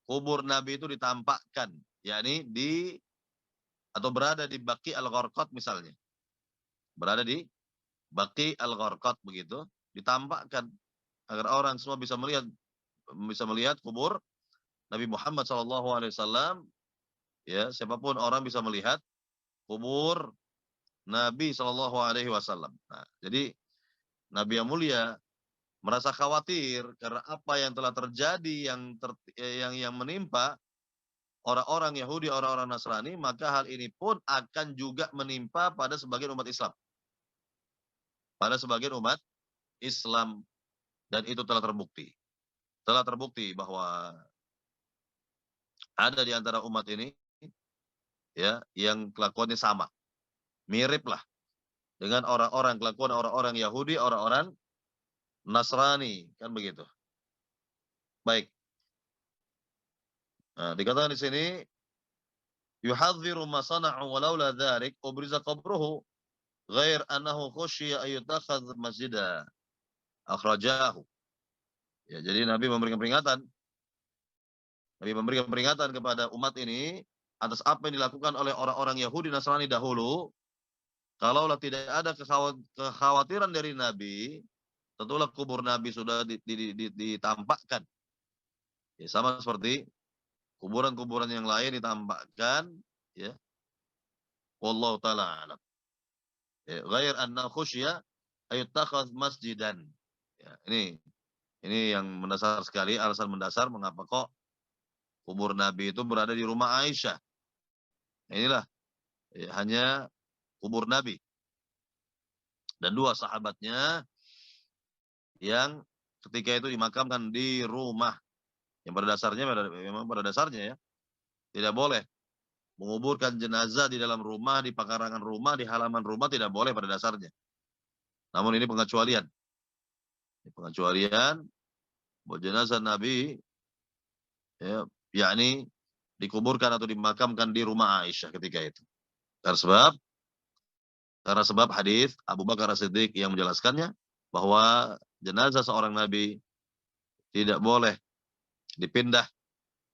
kubur Nabi itu ditampakkan, yakni di atau berada di Baqi al-Gharqad misalnya. Berada di Baqi al-Gharqad begitu, ditampakkan agar orang semua bisa melihat kubur Nabi Muhammad SAW. Ya, siapapun orang bisa melihat kubur Nabi SAW. Nah, jadi Nabi yang mulia merasa khawatir karena apa yang telah terjadi yang menimpa orang-orang Yahudi, orang-orang Nasrani, maka hal ini pun akan juga menimpa pada sebagian umat Islam. Pada sebagian umat Islam, dan itu telah terbukti. Telah terbukti bahwa ada di antara umat ini ya yang kelakuannya sama. Mirip lah dengan kelakuan orang-orang Yahudi, orang-orang Nasrani, kan begitu. Baik. Nah, dikatakan di sini yuhadziru ma sana'u walaula dzalik ubriza qabruhu ghair annahu khusyiya ayutakhadh masjida akhrajahu. Ya, jadi Nabi memberikan peringatan. Nabi memberikan peringatan kepada umat ini atas apa yang dilakukan oleh orang-orang Yahudi Nasrani dahulu. Kalaulah tidak ada kekhawatiran dari Nabi, tentulah kubur Nabi sudah ditampakkan. Ya, sama seperti kuburan-kuburan yang lain ditampakkan, ya. Wallahu taala alam. Ya, ghair anna khusyya ayutakhadz masjidan. Ya, ini yang mendasar sekali, alasan mendasar mengapa kok kubur Nabi itu berada di rumah Aisyah. Inilah ya, hanya kubur Nabi dan dua sahabatnya yang ketika itu dimakamkan di rumah. Yang memang pada dasarnya ya tidak boleh menguburkan jenazah di dalam rumah, di pekarangan rumah, di halaman rumah, tidak boleh pada dasarnya. Namun ini pengecualian. Pengecualian bahwa jenazah Nabi ya, yakni dikuburkan atau dimakamkan di rumah Aisyah ketika itu. Karena sebab hadis Abu Bakar As-Siddiq yang menjelaskannya bahwa jenazah seorang nabi tidak boleh dipindah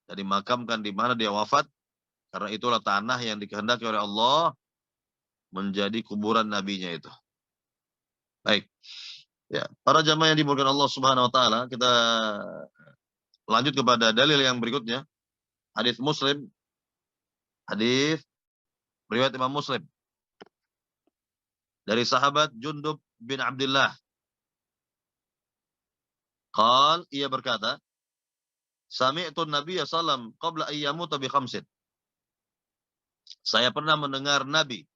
dan dimakamkan di mana dia wafat, karena itulah tanah yang dikehendaki oleh Allah menjadi kuburan nabinya itu. Baik. Ya, para jamaah yang dimuliakan Allah Subhanahu wa taala, kita lanjut kepada dalil yang berikutnya. Hadis Muslim. Hadis riwayat Imam Muslim. Dari sahabat Jundub bin Abdullah. Ia berkata, sami'tu Nabiy sallam qabla ayyamuta bi khamsin. Saya pernah mendengar Nabi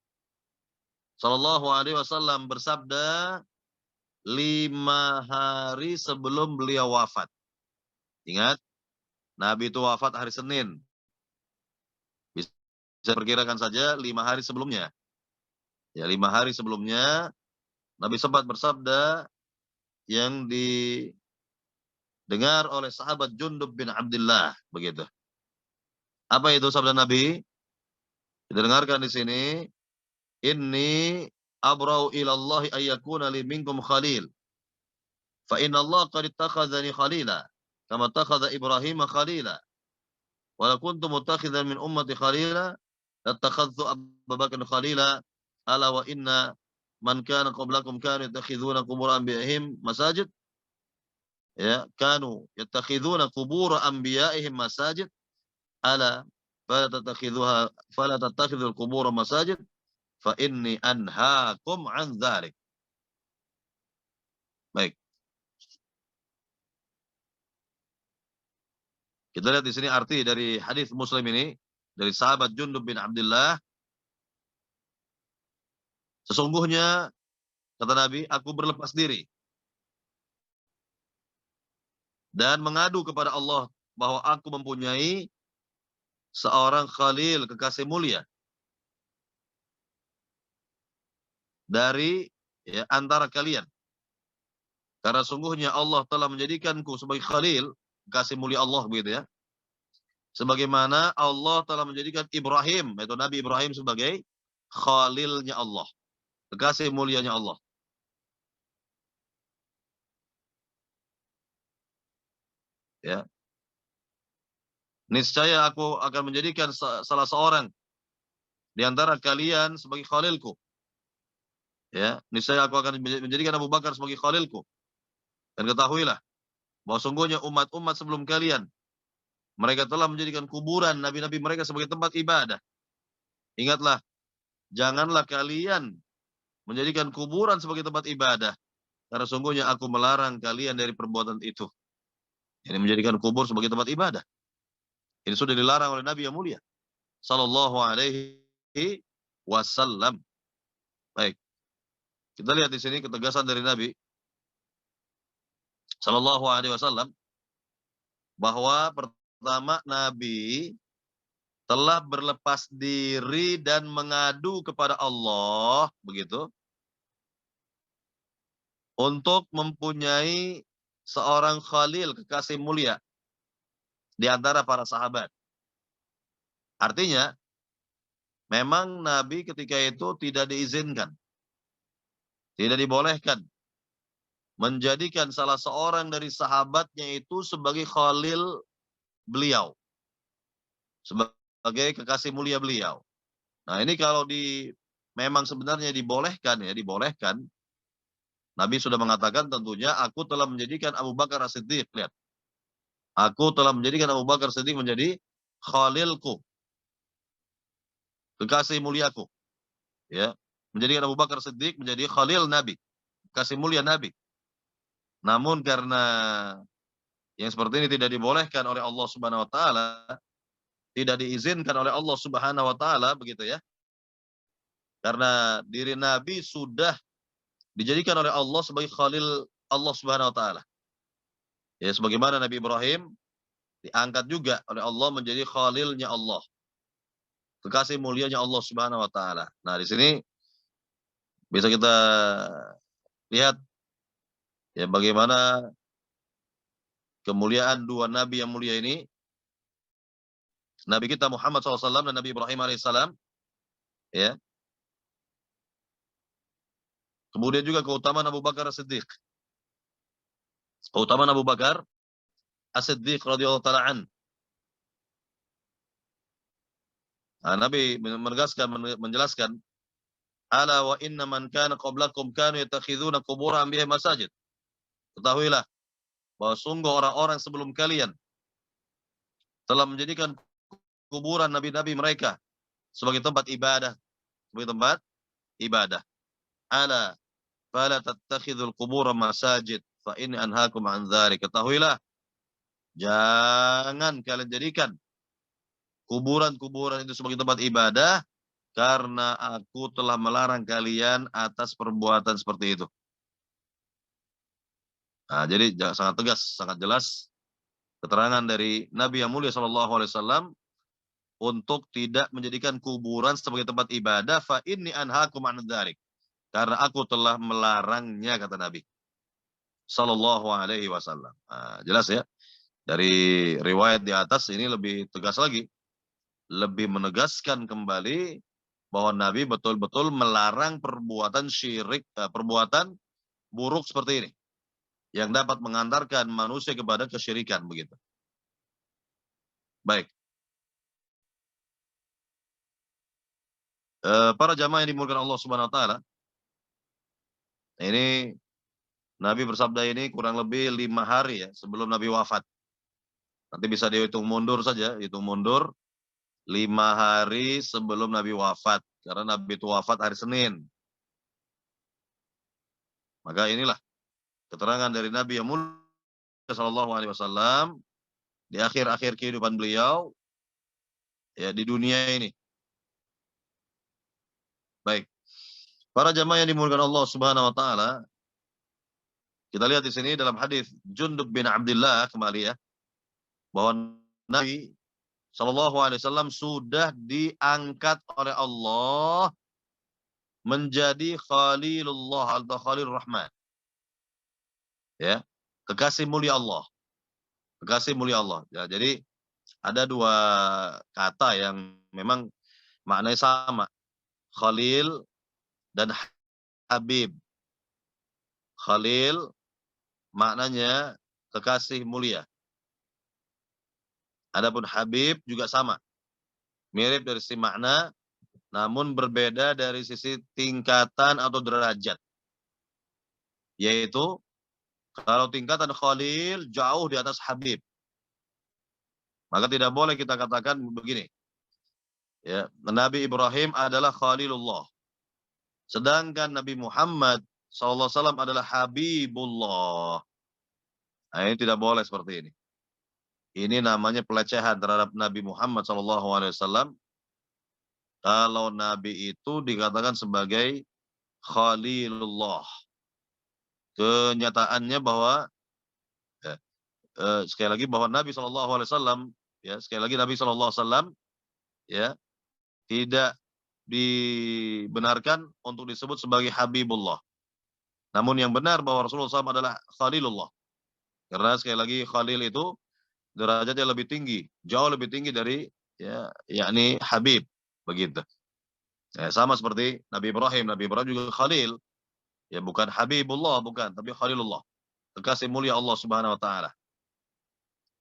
sallallahu alaihi wasallam bersabda 5 hari sebelum beliau wafat. Ingat, Nabi itu wafat hari Senin. Bisa perkirakan saja 5 hari sebelumnya. Ya, 5 hari sebelumnya Nabi sempat bersabda yang didengar oleh sahabat Jundub bin Abdullah, begitu. Apa itu sabda Nabi? Kita dengarkan di sini. Inni abra'u ila Allah ayyakuna li minkum khalil. Fa inna Allah qad ittakhadhani khalila kama ittakhadha Ibrahim khalila. Wa la kuntu muttakhidhan min ummati khalila lattakhadhtu Abu Bakr khalila. Ala wa inna man kana qablakum kanu yattakhidhuna qubur anbiya'ihim masajid. Ya, kanu yattakhidhuna qubur anbiya'ihim masajid. Ala fala tattakhidhul qubur masajid fa inni anhaakum an dzalik. Baik. Kita lihat di sini arti dari hadis Muslim ini dari sahabat Jundub bin Abdullah. Sesungguhnya kata Nabi, aku berlepas diri dan mengadu kepada Allah bahwa aku mempunyai seorang khalil, kekasih mulia dari antara kalian. Karena sungguhnya Allah telah menjadikanku sebagai khalil, kekasih mulia Allah begitu ya. Sebagaimana Allah telah menjadikan Ibrahim, yaitu Nabi Ibrahim sebagai khalilnya Allah, kekasih mulianya Allah. Ya. Niscaya aku akan menjadikan salah seorang di antara kalian sebagai khalilku. Ya, niscaya aku akan menjadikan Abu Bakar sebagai khalilku. Dan ketahuilah bahwa sungguhnya umat-umat sebelum kalian, mereka telah menjadikan kuburan nabi-nabi mereka sebagai tempat ibadah. Ingatlah, janganlah kalian menjadikan kuburan sebagai tempat ibadah. Karena sungguhnya aku melarang kalian dari perbuatan itu. Ini menjadikan kubur sebagai tempat ibadah. Ini sudah dilarang oleh Nabi yang mulia sallallahu alaihi wasallam. Baik. Kita lihat di sini ketegasan dari Nabi sallallahu alaihi wasallam bahwa pertama Nabi telah berlepas diri dan mengadu kepada Allah begitu untuk mempunyai seorang khalil, kekasih mulia di antara para sahabat. Artinya, memang Nabi ketika itu tidak diizinkan, tidak dibolehkan menjadikan salah seorang dari sahabatnya itu sebagai khalil beliau, sebagai kekasih mulia beliau. Nah ini kalau memang sebenarnya dibolehkan ya, dibolehkan. Nabi sudah mengatakan tentunya aku telah menjadikan Abu Bakar As-Siddiq, lihat. Aku telah menjadikan Abu Bakar As-Siddiq menjadi khalilku, kekasih muliaku. Ya, menjadikan Abu Bakar As-Siddiq menjadi khalil Nabi, kekasih mulia Nabi. Namun karena yang seperti ini tidak dibolehkan oleh Allah Subhanahu wa taala, tidak diizinkan oleh Allah Subhanahu wa taala begitu ya. Karena diri Nabi sudah dijadikan oleh Allah sebagai khalil Allah Subhanahu wa taala. Ya sebagaimana Nabi Ibrahim diangkat juga oleh Allah menjadi khalilnya Allah, kekasih mulianya Allah Subhanahu wa taala. Nah, di sini bisa kita lihat ya bagaimana kemuliaan dua nabi yang mulia ini, Nabi kita Muhammad SAW dan Nabi Ibrahim alaihissalam, ya. Kemudian juga keutamaan Abu Bakar As-Siddiq. Keutamaan Abu Bakar As-Siddiq radhiyallahu taala an. Nah, Nabi menegaskan, menjelaskan, ala wa inna man kana qablakum kanu yattakhidhuna qubur anbiya'ihim masajid. Ketahuilah bahwa sungguh orang-orang sebelum kalian telah menjadikan kuburan nabi-nabi mereka sebagai tempat ibadah, sebagai tempat ibadah. Ala fala tattakhidhul qubur masajid fa inni anhaakum an dzalik. Ketahuilah, jangan kalian jadikan kuburan-kuburan itu sebagai tempat ibadah, karena aku telah melarang kalian atas perbuatan seperti itu. Nah, jadi sangat tegas, sangat jelas keterangan dari Nabi yang mulia SAW untuk tidak menjadikan kuburan sebagai tempat ibadah. Fa inni anhaakum an dzalik. Karena aku telah melarangnya, kata Nabi sallallahu alaihi wasallam. Nah, jelas ya. Dari riwayat di atas ini lebih tegas lagi, lebih menegaskan kembali bahwa Nabi betul-betul melarang perbuatan syirik, perbuatan buruk seperti ini yang dapat mengantarkan manusia kepada kesyirikan begitu. Baik. Para jamaah yang dimuliakan Allah Subhanahu wa taala, ini Nabi bersabda ini kurang lebih 5 hari ya sebelum Nabi wafat. Nanti bisa dihitung mundur saja, hitung mundur 5 hari sebelum Nabi wafat. Karena Nabi itu wafat hari Senin. Maka inilah keterangan dari Nabi yang mulia sallallahu alaihi wasallam di akhir-akhir kehidupan beliau ya di dunia ini. Baik. Para jamaah yang dimuliakan Allah Subhanahu wa taala, kita lihat di sini dalam hadis Jundub bin Abdullah kembali ya, bahwa Nabi sallallahu alaihi wasallam sudah diangkat oleh Allah menjadi Khalilullah atau Khalilur Rahman. Ya, kekasih mulia Allah. Kekasih mulia Allah. Ya, jadi ada 2 kata yang memang maknanya sama. Khalil dan Habib. Khalil maknanya kekasih mulia. Adapun Habib juga sama. Mirip dari sisi makna, namun berbeda dari sisi tingkatan atau derajat. Yaitu, kalau tingkatan Khalil jauh di atas Habib. Maka tidak boleh kita katakan begini. Ya, Nabi Ibrahim adalah Khalilullah. Sedangkan Nabi Muhammad SAW adalah Habibullah. Nah, ini tidak boleh seperti ini. Ini namanya pelecehan terhadap Nabi Muhammad SAW. Kalau Nabi itu dikatakan sebagai Khalilullah. Kenyataannya bahwa ya, sekali lagi bahwa Nabi SAW, ya sekali lagi Nabi SAW, ya tidak dibenarkan untuk disebut sebagai Habibullah. Namun yang benar bahwa Rasulullah SAW adalah Khalilullah. Karena sekali lagi Khalil itu derajatnya lebih tinggi, jauh lebih tinggi dari ya yakni Habib begitu. Ya, sama seperti Nabi Ibrahim. Nabi Ibrahim juga Khalil. Ya bukan Habibullah, bukan, tapi Khalilullah. Kekasih mulia Allah Subhanahu wa taala.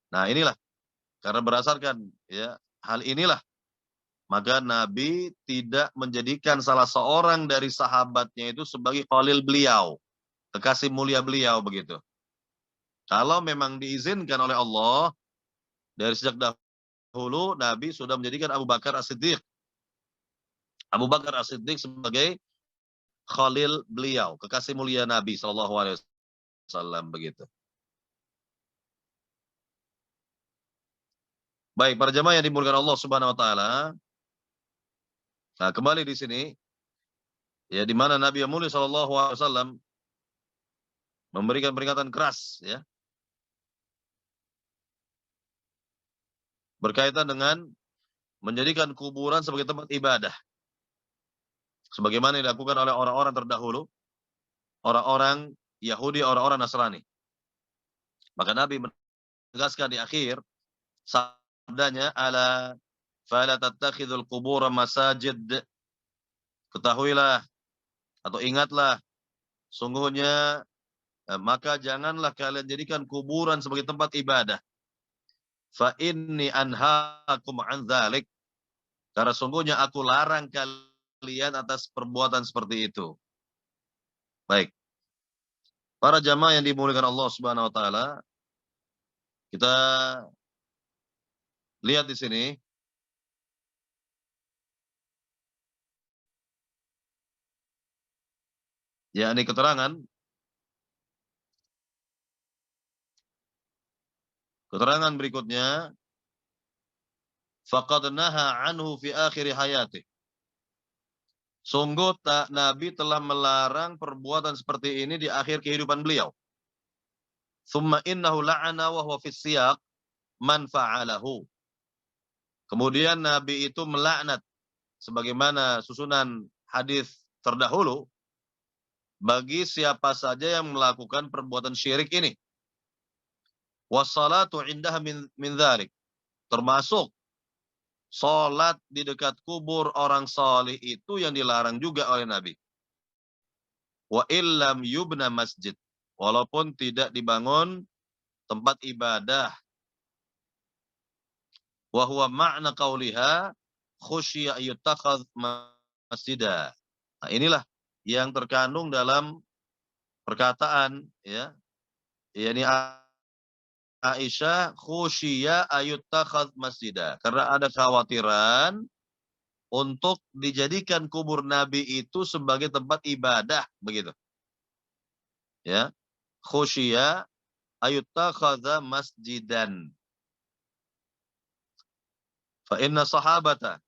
Nah, inilah karena berdasarkan ya hal inilah maka Nabi tidak menjadikan salah seorang dari sahabatnya itu sebagai khalil beliau, kekasih mulia beliau begitu. Kalau memang diizinkan oleh Allah dari sejak dahulu Nabi sudah menjadikan Abu Bakar As-Siddiq. Abu Bakar As-Siddiq sebagai khalil beliau, kekasih mulia Nabi sallallahu alaihi wasallam begitu. Baik, para jemaah yang dimuliakan Allah Subhanahu wa taala. Nah, kembali di sini ya di mana Nabi yang mulia sallallahu alaihi wasallam memberikan peringatan keras ya berkaitan dengan menjadikan kuburan sebagai tempat ibadah. Sebagaimana dilakukan oleh orang-orang terdahulu, orang-orang Yahudi, orang-orang Nasrani. Maka Nabi menegaskan di akhir sabdanya, ala fala tattakhidul qubur masajid. Ketahuilah atau ingatlah, sungguhnya maka janganlah kalian jadikan kuburan sebagai tempat ibadah. Fa inni anhaakum an dzalik. Karena sungguhnya aku larang kalian atas perbuatan seperti itu. Baik. Para jamaah yang dimuliakan Allah Subhanahu wa taala, kita lihat di sini yakni keterangan berikutnya, faqad naha anhu fi akhir hayatih. Sungguh Nabi telah melarang perbuatan seperti ini di akhir kehidupan beliau. Tsumma innahu la'ana wa huwa fi siyaq man fa'alahu. Kemudian Nabi itu melaknat sebagaimana susunan hadis terdahulu bagi siapa saja yang melakukan perbuatan syirik ini. Wassalatu indaha min dzalik. Termasuk salat di dekat kubur orang salih itu yang dilarang juga oleh Nabi. Wa illam yubna masjid. Walaupun tidak dibangun tempat ibadah. Wa huwa ma'na qauliha khusyiya yuttakhadh masjida. Nah, inilah yang terkandung dalam perkataan ya. Yani Aisyah khusyiya ayuttakhadz masjidah. Karena ada kekhawatiran untuk dijadikan kubur Nabi itu sebagai tempat ibadah, begitu. Ya. Khusyiya ayuttakhadza masjidan. Fa inna sahabata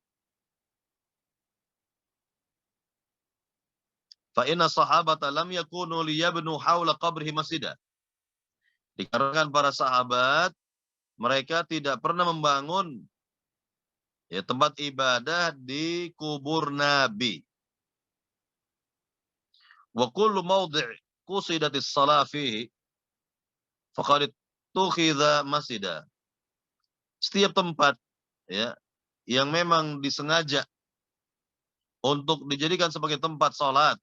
lam yakunu liyabnu haula qabrihi masjidah. Dikarenakan para sahabat mereka tidak pernah membangun ya tempat ibadah di kubur Nabi. Wa kullu mawdi' qusidatis shalah fihi faqad tukhidha masjidah. Setiap tempat ya yang memang disengaja untuk dijadikan sebagai tempat salat,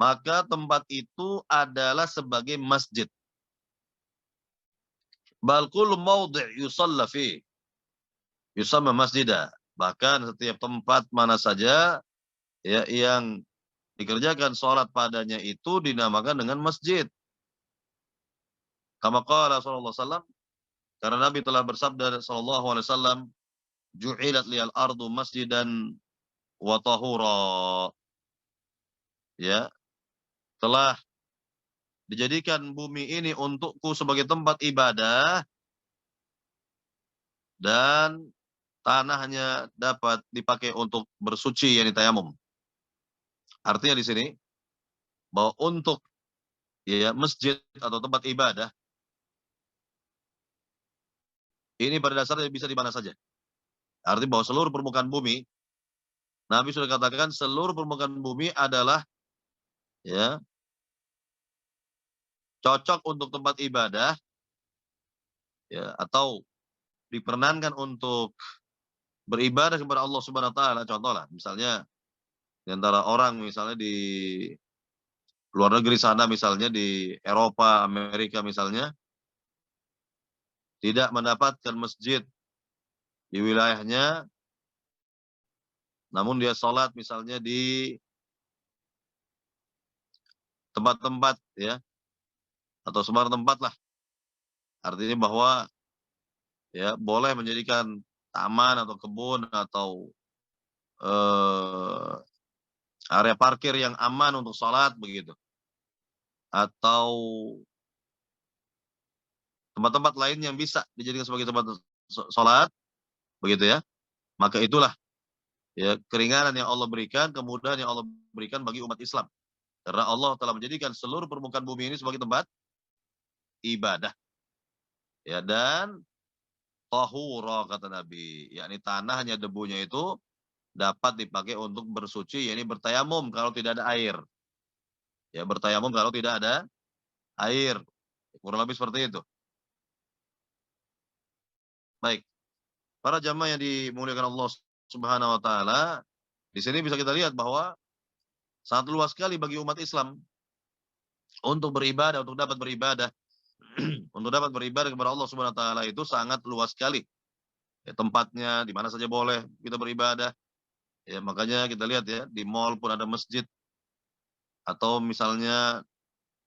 maka tempat itu adalah sebagai masjid. Bal kullu mawdi' yusalla fihi yusamma masjidah. Bahkan setiap tempat mana saja ya yang dikerjakan sholat padanya itu dinamakan dengan masjid. Kama qala sallallahu alaihi wasallam, karena Nabi telah bersabda sallallahu alaihi wasallam, ju'ilat liyal ardu masjidan wa tahura. Ya, telah dijadikan bumi ini untukku sebagai tempat ibadah dan tanahnya dapat dipakai untuk bersuci, yakni tayamum. Artinya di sini bahwa untuk ya masjid atau tempat ibadah ini pada dasarnya bisa di mana saja. Artinya bahwa seluruh permukaan bumi, Nabi sudah katakan seluruh permukaan bumi adalah ya cocok untuk tempat ibadah ya atau diperkenankan untuk beribadah kepada Allah Subhanahu wa taala. Contohlah misalnya di antara orang misalnya di luar negeri sana, misalnya di Eropa, Amerika misalnya, tidak mendapatkan masjid di wilayahnya, namun dia sholat misalnya di tempat-tempat ya atau sembarang tempat lah. Artinya bahwa ya boleh menjadikan taman atau kebun atau eh, area parkir yang aman untuk sholat begitu, atau tempat-tempat lain yang bisa dijadikan sebagai tempat sholat begitu ya, maka itulah ya keringanan yang Allah berikan, kemudahan yang Allah berikan bagi umat Islam, karena Allah telah menjadikan seluruh permukaan bumi ini sebagai tempat ibadah ya. Dan tahura kata Nabi, yakni tanahnya debunya itu dapat dipakai untuk bersuci, yakni bertayamum kalau tidak ada air. Ya, bertayamum kalau tidak ada air. Kurang lebih seperti itu. Baik. Para jamaah yang dimuliakan Allah Subhanahu wa taala, di sini bisa kita lihat bahwa sangat luas sekali bagi umat Islam untuk beribadah, untuk dapat beribadah. Untuk dapat beribadah kepada Allah Subhanahu wa taala itu sangat luas sekali. Ya, tempatnya di mana saja boleh kita beribadah. Ya, makanya kita lihat ya, di mall pun ada masjid, atau misalnya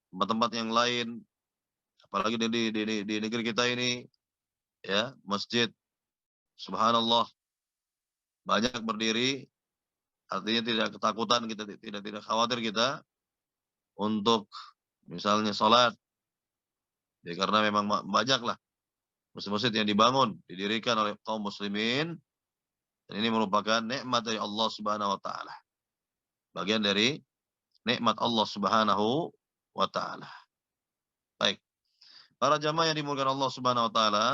tempat-tempat yang lain, apalagi di negeri kita ini ya, masjid subhanallah banyak berdiri, artinya tidak ketakutan kita, tidak khawatir kita untuk misalnya sholat ya, karena memang banyaklah masjid-masjid yang dibangun, didirikan oleh kaum muslimin, dan ini merupakan nikmat dari Allah Subhanahu wa taala, bagian dari nikmat Allah Subhanahu wa taala. Baik. Para jamaah yang dimuliakan Allah Subhanahu wa taala,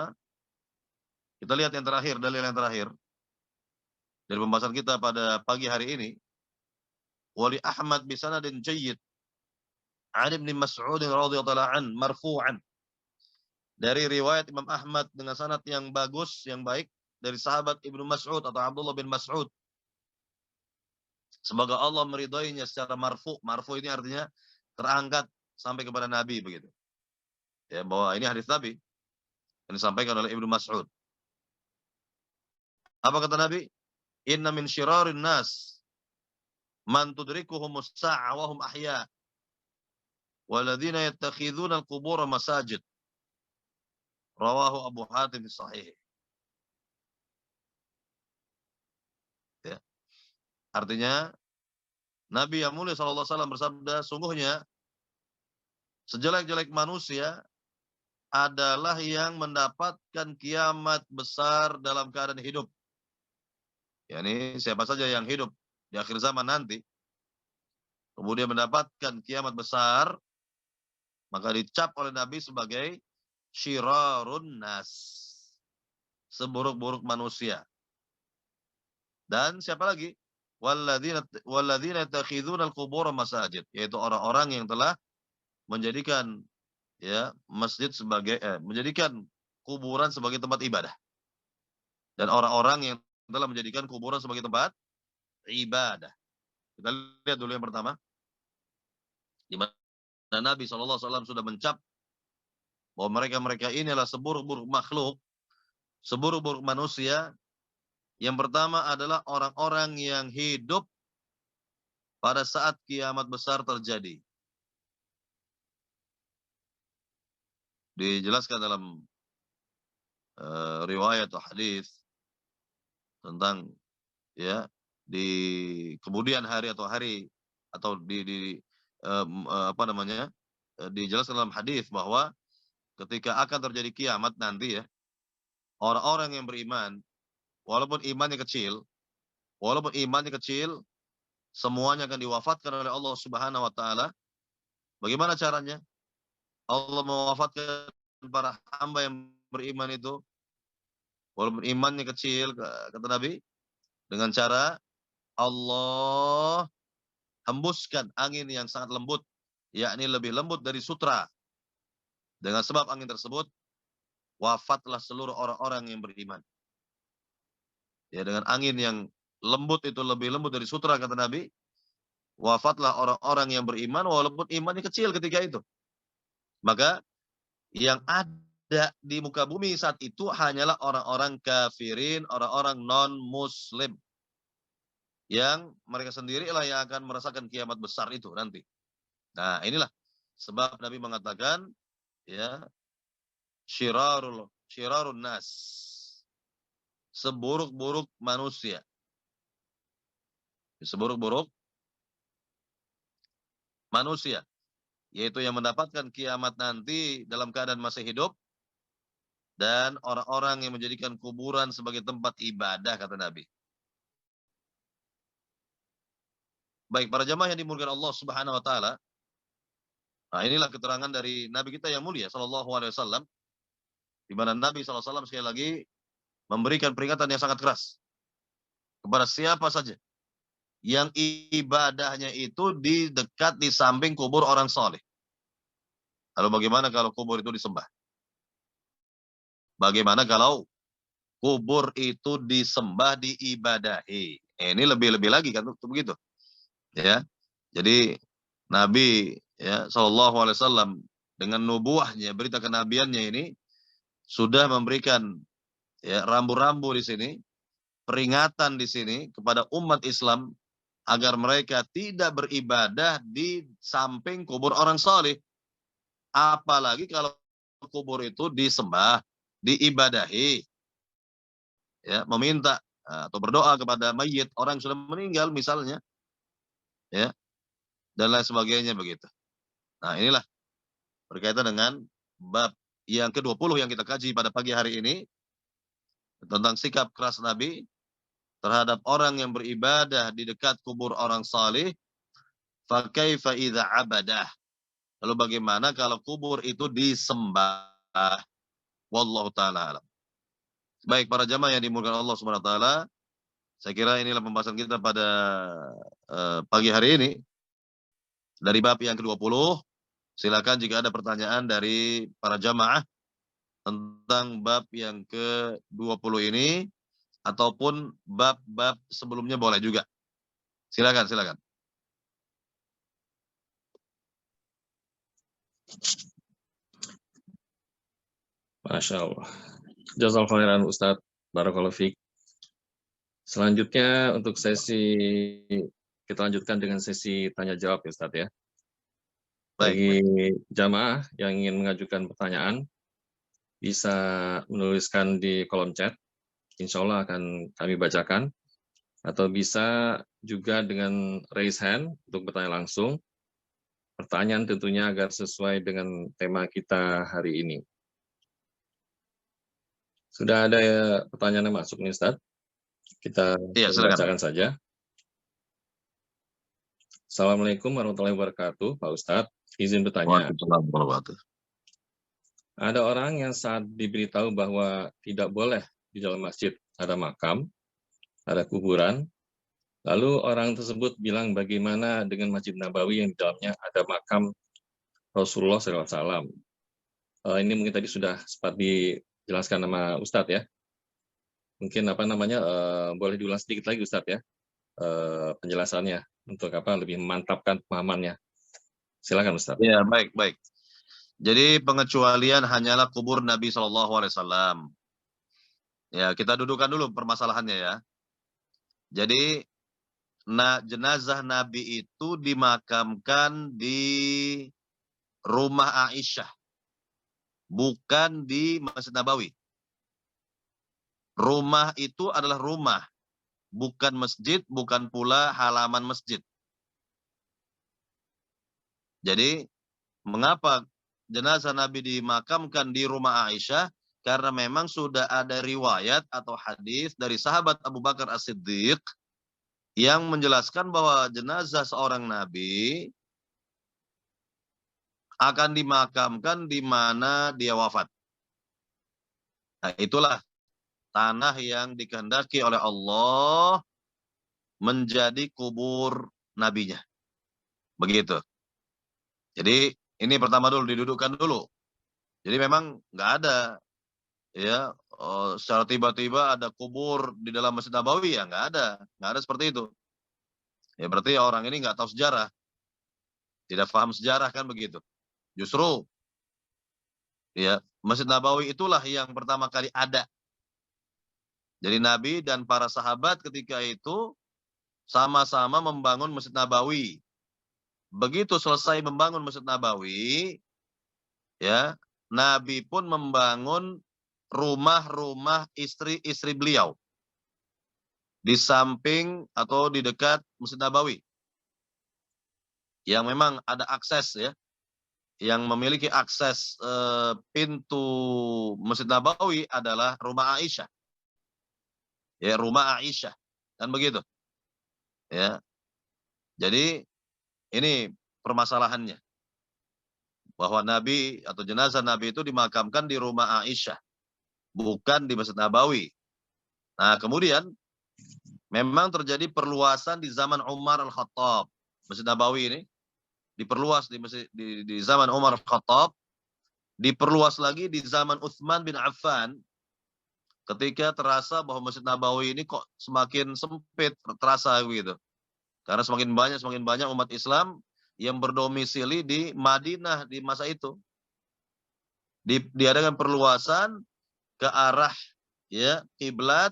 kita lihat yang terakhir, dalil yang terakhir dari pembahasan kita pada pagi hari ini. Wali Ahmad bi sanadin jayyid an Ibnu Mas'ud radhiyallahu an marfu'an. Dari riwayat Imam Ahmad dengan sanad yang bagus, yang baik, dari sahabat Ibnu Mas'ud atau Abdullah bin Mas'ud. Semoga Allah meridhoinya secara marfu'. Marfu' ini artinya terangkat sampai kepada Nabi begitu. Ya, bahwa ini hadis Nabi yang disampaikan oleh Ibnu Mas'ud. Apa kata Nabi? Inna min syirarin nas man tudrikuhumus sa'a wa hum ahya. Walladzina yattakhidhuna al-qubur masajid. Rawahu Abu Hatim fi Sahih. Ya. Artinya Nabi yang mulia sallallahu alaihi wasallam bersabda, sungguhnya sejelek-jelek manusia adalah yang mendapatkan kiamat besar dalam keadaan hidup. Yani siapa saja yang hidup di akhir zaman nanti, kemudian mendapatkan kiamat besar, maka dicap oleh Nabi sebagai syirarun nas, seburuk-buruk manusia. Dan siapa lagi? Walladzina yattakhidhuna al-qubur masajid, yaitu orang-orang yang telah menjadikan ya masjid sebagai menjadikan kuburan sebagai tempat ibadah. Dan orang-orang yang telah menjadikan kuburan sebagai tempat ibadah. Kita lihat dulu yang pertama, di mana Nabi SAW sudah mencap bahwa mereka-mereka ini adalah seburuk-buruk makhluk, seburuk-buruk manusia. Yang pertama adalah orang-orang yang hidup pada saat kiamat besar terjadi. Dijelaskan dalam riwayat atau hadis tentang ya di kemudian hari atau apa namanya, dijelaskan dalam hadis bahwa ketika akan terjadi kiamat nanti ya, orang-orang yang beriman walaupun imannya kecil semuanya akan diwafatkan oleh Allah Subhanahu wa taala. Bagaimana caranya Allah mewafatkan para hamba yang beriman itu walaupun imannya kecil, kata Nabi, dengan cara Allah hembuskan angin yang sangat lembut, yakni lebih lembut dari sutra. Dengan sebab angin tersebut, wafatlah seluruh orang-orang yang beriman. Ya, dengan angin yang lembut itu lebih lembut dari sutra, kata Nabi, wafatlah orang-orang yang beriman walaupun imannya kecil ketika itu. Maka yang ada di muka bumi saat itu hanyalah orang-orang kafirin, orang-orang non-muslim. Yang mereka sendirilah yang akan merasakan kiamat besar itu nanti. Nah, inilah sebab Nabi mengatakan ya syirarun nas, seburuk-buruk manusia. Seburuk-buruk manusia, yaitu yang mendapatkan kiamat nanti dalam keadaan masih hidup dan orang-orang yang menjadikan kuburan sebagai tempat ibadah, kata Nabi. Baik, para jamaah yang dimuliakan Allah Subhanahu wa taala. Nah, inilah keterangan dari Nabi kita yang mulia sallallahu alaihi wasallam, di mana Nabi sallallahu alaihi wasallam sekali lagi memberikan peringatan yang sangat keras kepada siapa saja yang ibadahnya itu di dekat di samping kubur orang soleh. Lalu bagaimana kalau kubur itu disembah? Bagaimana kalau kubur itu disembah, diibadahi? Ini lebih-lebih lagi kan begitu. Ya. Jadi Nabi ya sallallahu alaihi wasallam dengan nubuahnya, berita kenabiannya ini sudah memberikan ya rambu-rambu di sini, peringatan di sini kepada umat Islam agar mereka tidak beribadah di samping kubur orang saleh. Apalagi kalau kubur itu disembah, diibadahi. Ya, meminta atau berdoa kepada mayit, orang yang sudah meninggal misalnya. Ya, dan lain sebagainya begitu. Nah, inilah berkaitan dengan bab yang ke-20 yang kita kaji pada pagi hari ini tentang sikap keras Nabi terhadap orang yang beribadah di dekat kubur orang saleh. Fa kaifa idza abadah? Lalu bagaimana kalau kubur itu disembah? Wallahu taala alam. Baik, para jamaah yang dimuliakan Allah Subhanahu wa taala, saya kira inilah pembahasan kita pada pagi hari ini dari bab yang ke-20. Silakan jika ada pertanyaan dari para jamaah tentang bab yang ke-20 ini ataupun bab-bab sebelumnya boleh juga. Silakan, silakan. Masya Allah. Jazakallahu khairan Ustadz. Barakallahu fiik. Selanjutnya untuk sesi, kita lanjutkan dengan sesi tanya jawab ya Ustadz ya. Baik, Bagi baik. jamaah yang ingin mengajukan pertanyaan, bisa menuliskan di kolom chat, insya Allah akan kami bacakan, atau bisa juga dengan raise hand untuk bertanya langsung, pertanyaan tentunya agar sesuai dengan tema kita hari ini. Sudah ada pertanyaan yang masuk nih Ustaz, kita Iya, silakan. bacakan saja. Assalamualaikum warahmatullahi wabarakatuh, Pak Ustadz. Izin bertanya, Waalaikumsalam warahmatullahi wabarakatuh. ada orang yang saat diberitahu bahwa tidak boleh di dalam masjid ada makam, ada kuburan, lalu orang tersebut bilang bagaimana dengan Masjid Nabawi yang di dalamnya ada makam Rasulullah SAW. Ini mungkin tadi sudah sempat dijelaskan sama Ustadz ya. Mungkin boleh diulang sedikit lagi Ustadz ya, penjelasannya untuk lebih memantapkan pemahamannya. Silakan Ustadz. Ya, baik, baik. Jadi pengecualian hanyalah kubur Nabi SAW. Ya, kita dudukkan dulu permasalahannya ya. Jadi jenazah Nabi itu dimakamkan di rumah Aisyah, bukan di Masjid Nabawi. Rumah itu adalah rumah, bukan masjid, bukan pula halaman masjid. Jadi, mengapa jenazah Nabi dimakamkan di rumah Aisyah? Karena memang sudah ada riwayat atau hadis dari sahabat Abu Bakar As-Siddiq yang menjelaskan bahwa jenazah seorang Nabi akan dimakamkan di mana dia wafat. Nah, itulah tanah yang dikehendaki oleh Allah menjadi kubur nabinya. Begitu. Jadi ini pertama dulu didudukkan dulu. Jadi memang nggak ada ya secara tiba-tiba ada kubur di dalam Masjid Nabawi, ya nggak ada seperti itu. Ya berarti orang ini nggak tahu sejarah, tidak paham sejarah kan begitu. Justru ya Masjid Nabawi itulah yang pertama kali ada. Jadi Nabi dan para sahabat ketika itu sama-sama membangun Masjid Nabawi. Begitu selesai membangun Masjid Nabawi, ya Nabi pun membangun rumah-rumah istri-istri beliau di samping atau di dekat Masjid Nabawi, yang memang ada akses ya, yang memiliki akses pintu Masjid Nabawi adalah rumah Aisyah, ya rumah Aisyah, kan begitu, ya. Jadi ini permasalahannya, bahwa Nabi atau jenazah Nabi itu dimakamkan di rumah Aisyah, bukan di Masjid Nabawi. Nah, kemudian memang terjadi perluasan di zaman Umar Al-Khattab. Masjid Nabawi ini diperluas di zaman Umar Al-Khattab, diperluas lagi di zaman Utsman bin Affan, ketika terasa bahwa Masjid Nabawi ini kok semakin sempit, terasa begitu. Karena semakin banyak umat Islam yang berdomisili di Madinah di masa itu. Diadakan perluasan ke arah ya kiblat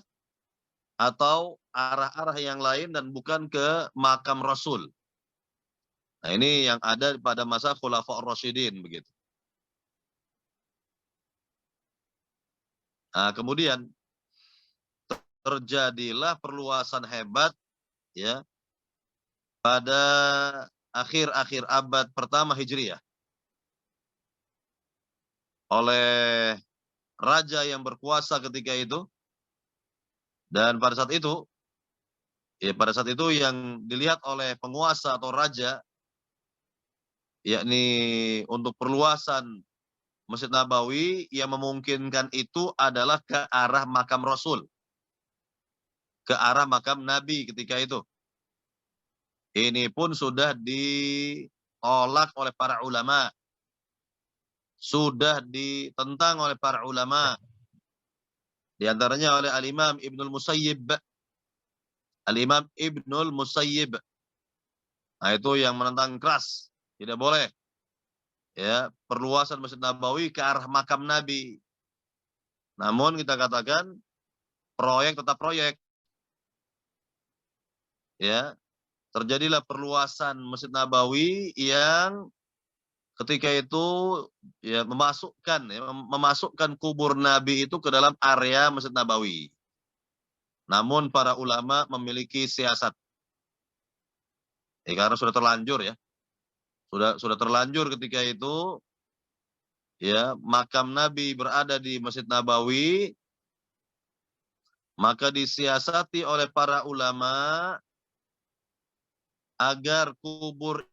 atau arah-arah yang lain dan bukan ke makam Rasul. Nah, ini yang ada pada masa Khulafaur Rasyidin begitu. Nah, kemudian terjadilah perluasan hebat ya pada akhir-akhir abad pertama Hijriyah oleh raja yang berkuasa ketika itu, dan pada saat itu yang dilihat oleh penguasa atau raja yakni untuk perluasan Masjid Nabawi yang memungkinkan itu adalah ke arah makam Rasul, ke arah makam Nabi ketika itu. Ini pun sudah ditolak oleh para ulama, sudah ditentang oleh para ulama, di antaranya oleh Al-Imam Ibnul Musayyib. Al-Imam Ibnul Musayyib. Nah, itu yang menentang keras, tidak boleh ya perluasan Masjid Nabawi ke arah makam Nabi. Namun kita katakan proyek tetap proyek. Ya, terjadilah perluasan Masjid Nabawi yang ketika itu ya memasukkan kubur Nabi itu ke dalam area Masjid Nabawi. Namun para ulama memiliki siasat. Karena sudah terlanjur ya. Sudah terlanjur ketika itu ya makam Nabi berada di Masjid Nabawi, maka disiasati oleh para ulama agar kubur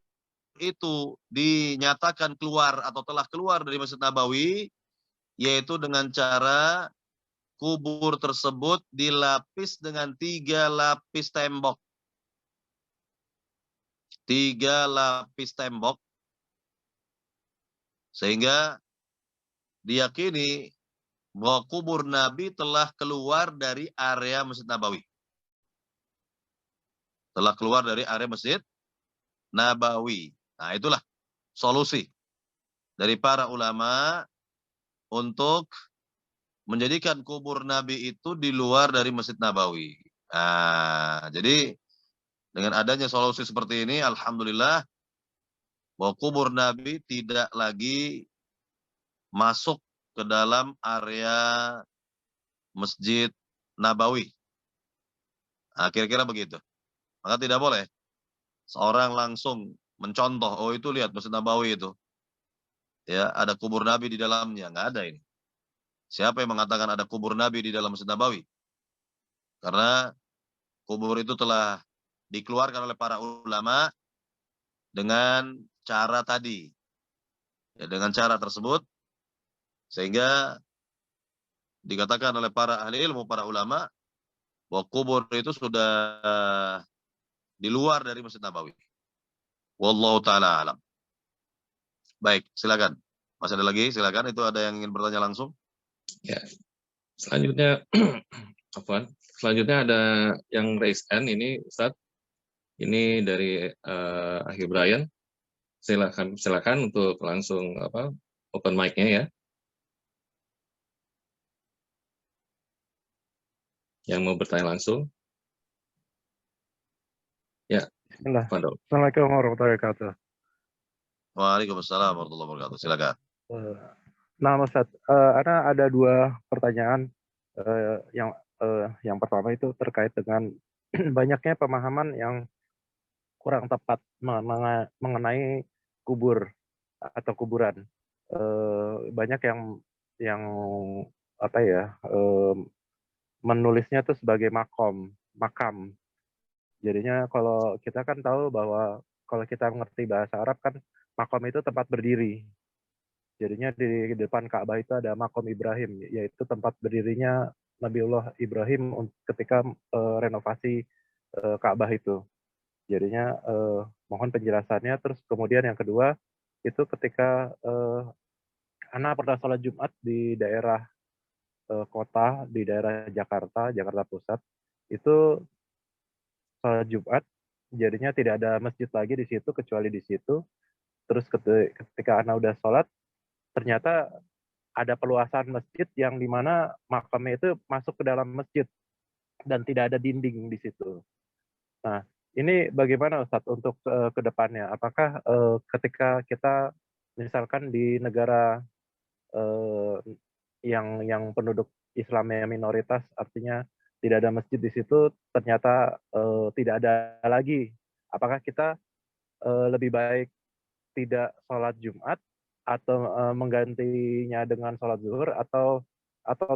itu dinyatakan keluar atau telah keluar dari Masjid Nabawi, yaitu dengan cara kubur tersebut dilapis dengan 3 lapis tembok. 3 lapis tembok, sehingga diyakini bahwa kubur Nabi telah keluar dari area Masjid Nabawi. Telah keluar dari area Masjid Nabawi. Nah, itulah solusi dari para ulama untuk menjadikan kubur Nabi itu di luar dari Masjid Nabawi. Nah, jadi dengan adanya solusi seperti ini, alhamdulillah bahwa kubur Nabi tidak lagi masuk ke dalam area Masjid Nabawi. Nah, kira-kira begitu. Maka tidak boleh seorang langsung mencontoh, oh itu lihat Masjid Nabawi itu. Ya, ada kubur Nabi di dalamnya. Nggak ada ini. Siapa yang mengatakan ada kubur Nabi di dalam Masjid Nabawi? Karena kubur itu telah dikeluarkan oleh para ulama dengan cara tadi. Ya, dengan cara tersebut, sehingga dikatakan oleh para ahli ilmu, para ulama, bahwa kubur itu sudah di luar dari Masjid Nabawi. Wallahu ta'ala alam. Baik, silakan. Masih ada lagi? Silakan. Itu ada yang ingin bertanya langsung? Ya, selanjutnya, selanjutnya ada yang raise hand ini, Ustaz. Ini dari Akhil Brian. Silakan untuk langsung open mic-nya ya. Yang mau bertanya langsung. Ya, Fadol. Assalamualaikum warahmatullahi wabarakatuh. Waalaikumsalam warahmatullahi wabarakatuh. Silakan. Nah, Ustaz, ada 2 pertanyaan. Yang pertama itu terkait dengan banyaknya pemahaman yang kurang tepat mengenai kubur atau kuburan. Banyak yang menulisnya itu sebagai makam. Jadinya kalau kita kan tahu bahwa kalau kita mengerti bahasa Arab kan makom itu tempat berdiri. Jadinya di depan Ka'bah itu ada makom Ibrahim, yaitu tempat berdirinya Nabiullah Ibrahim ketika renovasi Ka'bah itu. Jadinya mohon penjelasannya. Terus kemudian yang kedua itu ketika anak pernah sholat Jumat di daerah kota, di daerah Jakarta Pusat, itu sholat Jumat, jadinya tidak ada masjid lagi di situ kecuali di situ. Terus ketika anak udah sholat, ternyata ada peluasan masjid yang dimana makamnya itu masuk ke dalam masjid dan tidak ada dinding di situ. Nah, ini bagaimana Ustadz untuk ke depannya? Apakah ketika kita misalkan di negara yang penduduk Islamnya minoritas, artinya tidak ada masjid di situ, ternyata tidak ada lagi. Apakah kita lebih baik tidak sholat Jumat atau menggantinya dengan sholat zuhur, atau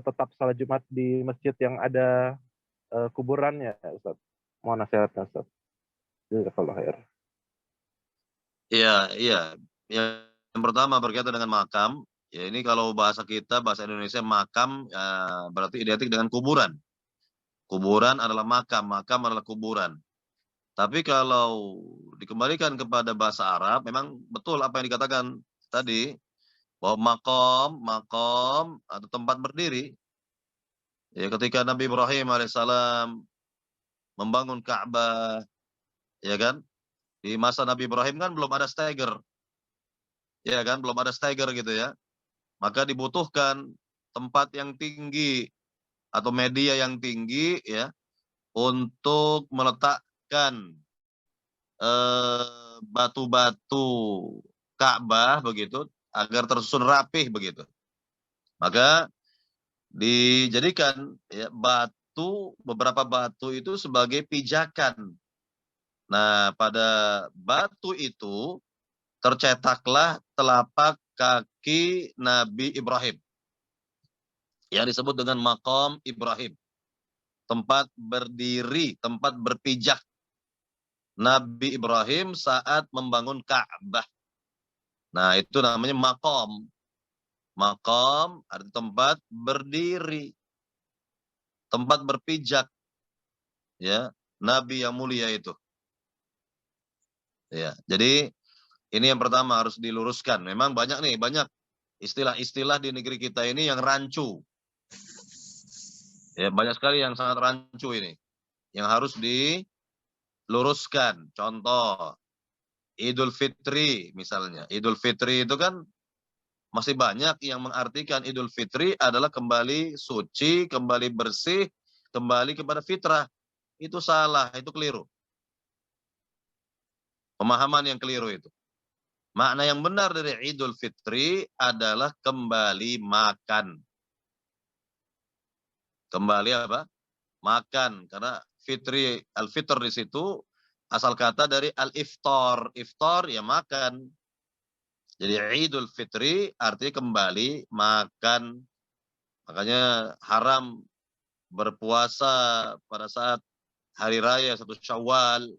tetap sholat Jumat di masjid yang ada kuburannya, Ustaz? Mohon nasihatnya, Ustaz. Jazakallahu khair. Iya. Yang pertama berkaitan dengan makam. Ya, ini kalau bahasa kita, bahasa Indonesia, makam berarti identik dengan kuburan. Kuburan adalah makam adalah kuburan. Tapi kalau dikembalikan kepada bahasa Arab, memang betul apa yang dikatakan tadi, bahwa makom atau tempat berdiri. Ya, ketika Nabi Ibrahim alaihissalam membangun Ka'bah, ya kan? Di masa Nabi Ibrahim kan belum ada steger. Ya kan, belum ada steger gitu ya. Maka dibutuhkan tempat yang tinggi atau media yang tinggi ya untuk meletakkan batu-batu Ka'bah begitu agar tersusun rapih begitu. Maka dijadikan ya, beberapa batu itu sebagai pijakan. Nah, pada batu itu tercetaklah telapak kaki Nabi Ibrahim yang disebut dengan Maqam Ibrahim, tempat berdiri, tempat berpijak Nabi Ibrahim saat membangun Ka'bah. Nah, itu namanya maqam. Maqam arti tempat berdiri, tempat berpijak, ya, Nabi yang mulia itu. Ya, jadi ini yang pertama harus diluruskan. Memang banyak nih, banyak istilah-istilah di negeri kita ini yang rancu. Ya, banyak sekali yang sangat rancu ini, yang harus diluruskan. Contoh, Idul Fitri misalnya. Idul Fitri itu kan masih banyak yang mengartikan Idul Fitri adalah kembali suci, kembali bersih, kembali kepada fitrah. Itu salah, itu keliru. Pemahaman yang keliru itu. Makna yang benar dari Idul Fitri adalah kembali makan. Kembali apa? Makan. Karena fitri, al-fitr di situ asal kata dari al-iftar. Iftar ya makan. Jadi Idul Fitri artinya kembali makan. Makanya haram berpuasa pada saat hari raya 1 Syawal.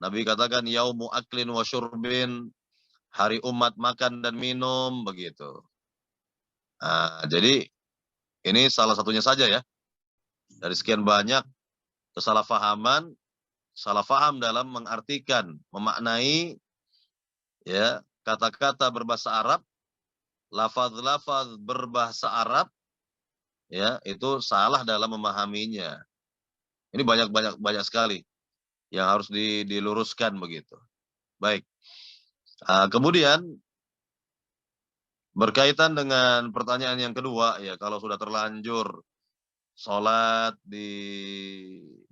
Nabi katakan yaumu aklin wa syurbin, hari umat makan dan minum begitu. Nah, jadi ini salah satunya saja ya. Dari sekian banyak kesalahpahaman, salah paham dalam mengartikan, memaknai ya kata-kata berbahasa Arab, lafaz-lafaz berbahasa Arab ya, itu salah dalam memahaminya. Ini banyak sekali yang harus diluruskan begitu. Baik. Kemudian berkaitan dengan pertanyaan yang kedua ya, kalau sudah terlanjur sholat di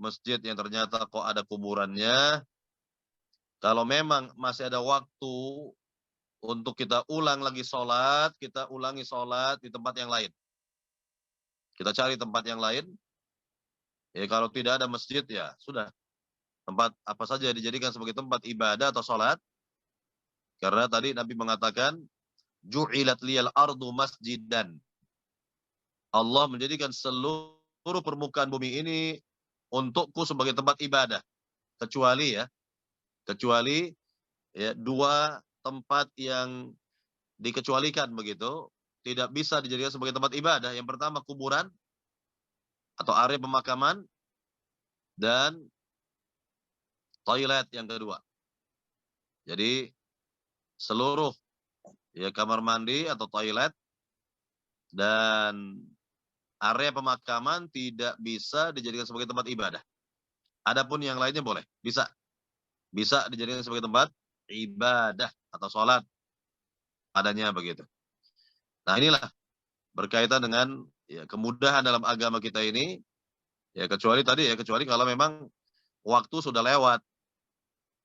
masjid yang ternyata kok ada kuburannya, kalau memang masih ada waktu untuk kita ulang lagi sholat, kita ulangi sholat di tempat yang lain. Kita cari tempat yang lain. Ya kalau tidak ada masjid ya sudah. Tempat apa saja dijadikan sebagai tempat ibadah atau sholat. Karena tadi Nabi mengatakan, ju'ilat liyal ardu masjidan. Allah menjadikan seluruh permukaan bumi ini untukku sebagai tempat ibadah. Kecuali ya, 2 tempat yang dikecualikan begitu, tidak bisa dijadikan sebagai tempat ibadah. Yang pertama kuburan atau area pemakaman, dan toilet yang kedua. Jadi seluruh ya kamar mandi atau toilet dan area pemakaman tidak bisa dijadikan sebagai tempat ibadah. Adapun yang lainnya boleh, bisa dijadikan sebagai tempat ibadah atau sholat adanya begitu. Nah inilah berkaitan dengan ya, kemudahan dalam agama kita ini, ya kecuali kalau memang waktu sudah lewat.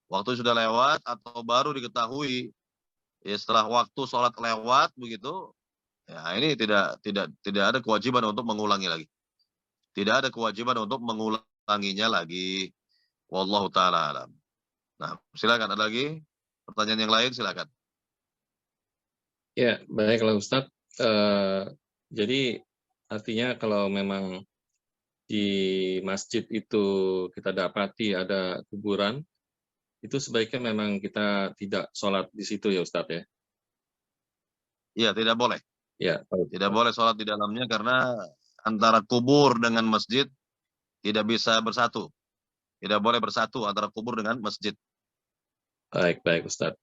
Waktu sudah lewat atau baru diketahui ya setelah waktu sholat lewat begitu, ya ini tidak ada kewajiban untuk mengulangi lagi. Tidak ada kewajiban untuk mengulanginya lagi. Wallahu taala alam. Nah, silakan ada lagi pertanyaan yang lain, silakan. Ya, baiklah Ustadz. Jadi artinya kalau memang di masjid itu kita dapati ada kuburan, itu sebaiknya memang kita tidak sholat di situ ya Ustadz ya? Iya, tidak boleh. Ya, Tidak boleh sholat di dalamnya karena antara kubur dengan masjid tidak bisa bersatu. Tidak boleh bersatu antara kubur dengan masjid. baik Ustadz.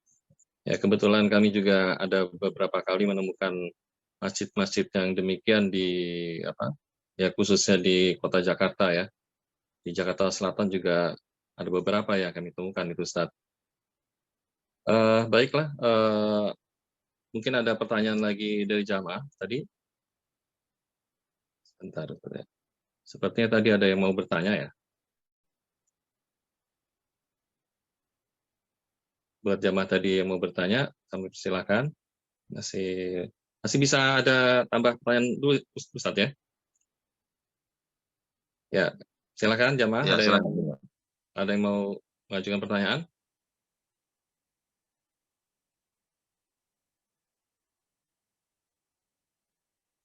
Ya, kebetulan kami juga ada beberapa kali menemukan masjid-masjid yang demikian di ya khususnya di kota Jakarta ya. Di Jakarta Selatan juga ada beberapa ya kami temukan itu Ustadz. Baiklah, mungkin ada pertanyaan lagi dari jamaah tadi. Sebentar, Ustadz ya. Sepertinya tadi ada yang mau bertanya ya. buat jamaah tadi yang mau bertanya, kami persilakan. Masih bisa ada tambah pertanyaan dulu, Ustadz ya? Ya, silakan jamaah. Ya, silakan. Ada yang mau mengajukan pertanyaan?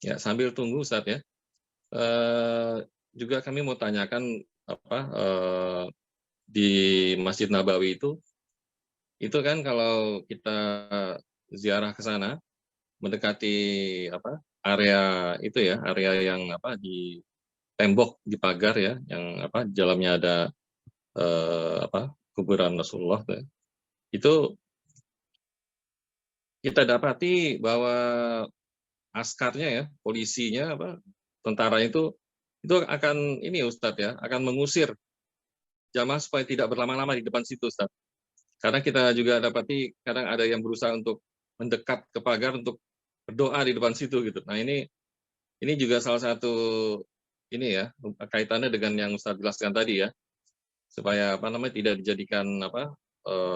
Ya, sambil tunggu Ustadz ya. Juga kami mau tanyakan di Masjid Nabawi itu kan kalau kita ziarah ke sana mendekati area itu ya, area yang di tembok, di pagar ya, yang di dalamnya ada kuburan Rasulullah tuh ya. Itu kita dapati bahwa askarnya ya, polisinya tentara itu akan ini Ustadz ya, akan mengusir jamaah supaya tidak berlama-lama di depan situ Ustadz. Karena kita juga dapati kadang ada yang berusaha untuk mendekat ke pagar untuk berdoa di depan situ gitu. Nah, ini juga salah satu ini ya, kaitannya dengan yang Ustadz jelaskan tadi ya. Supaya tidak dijadikan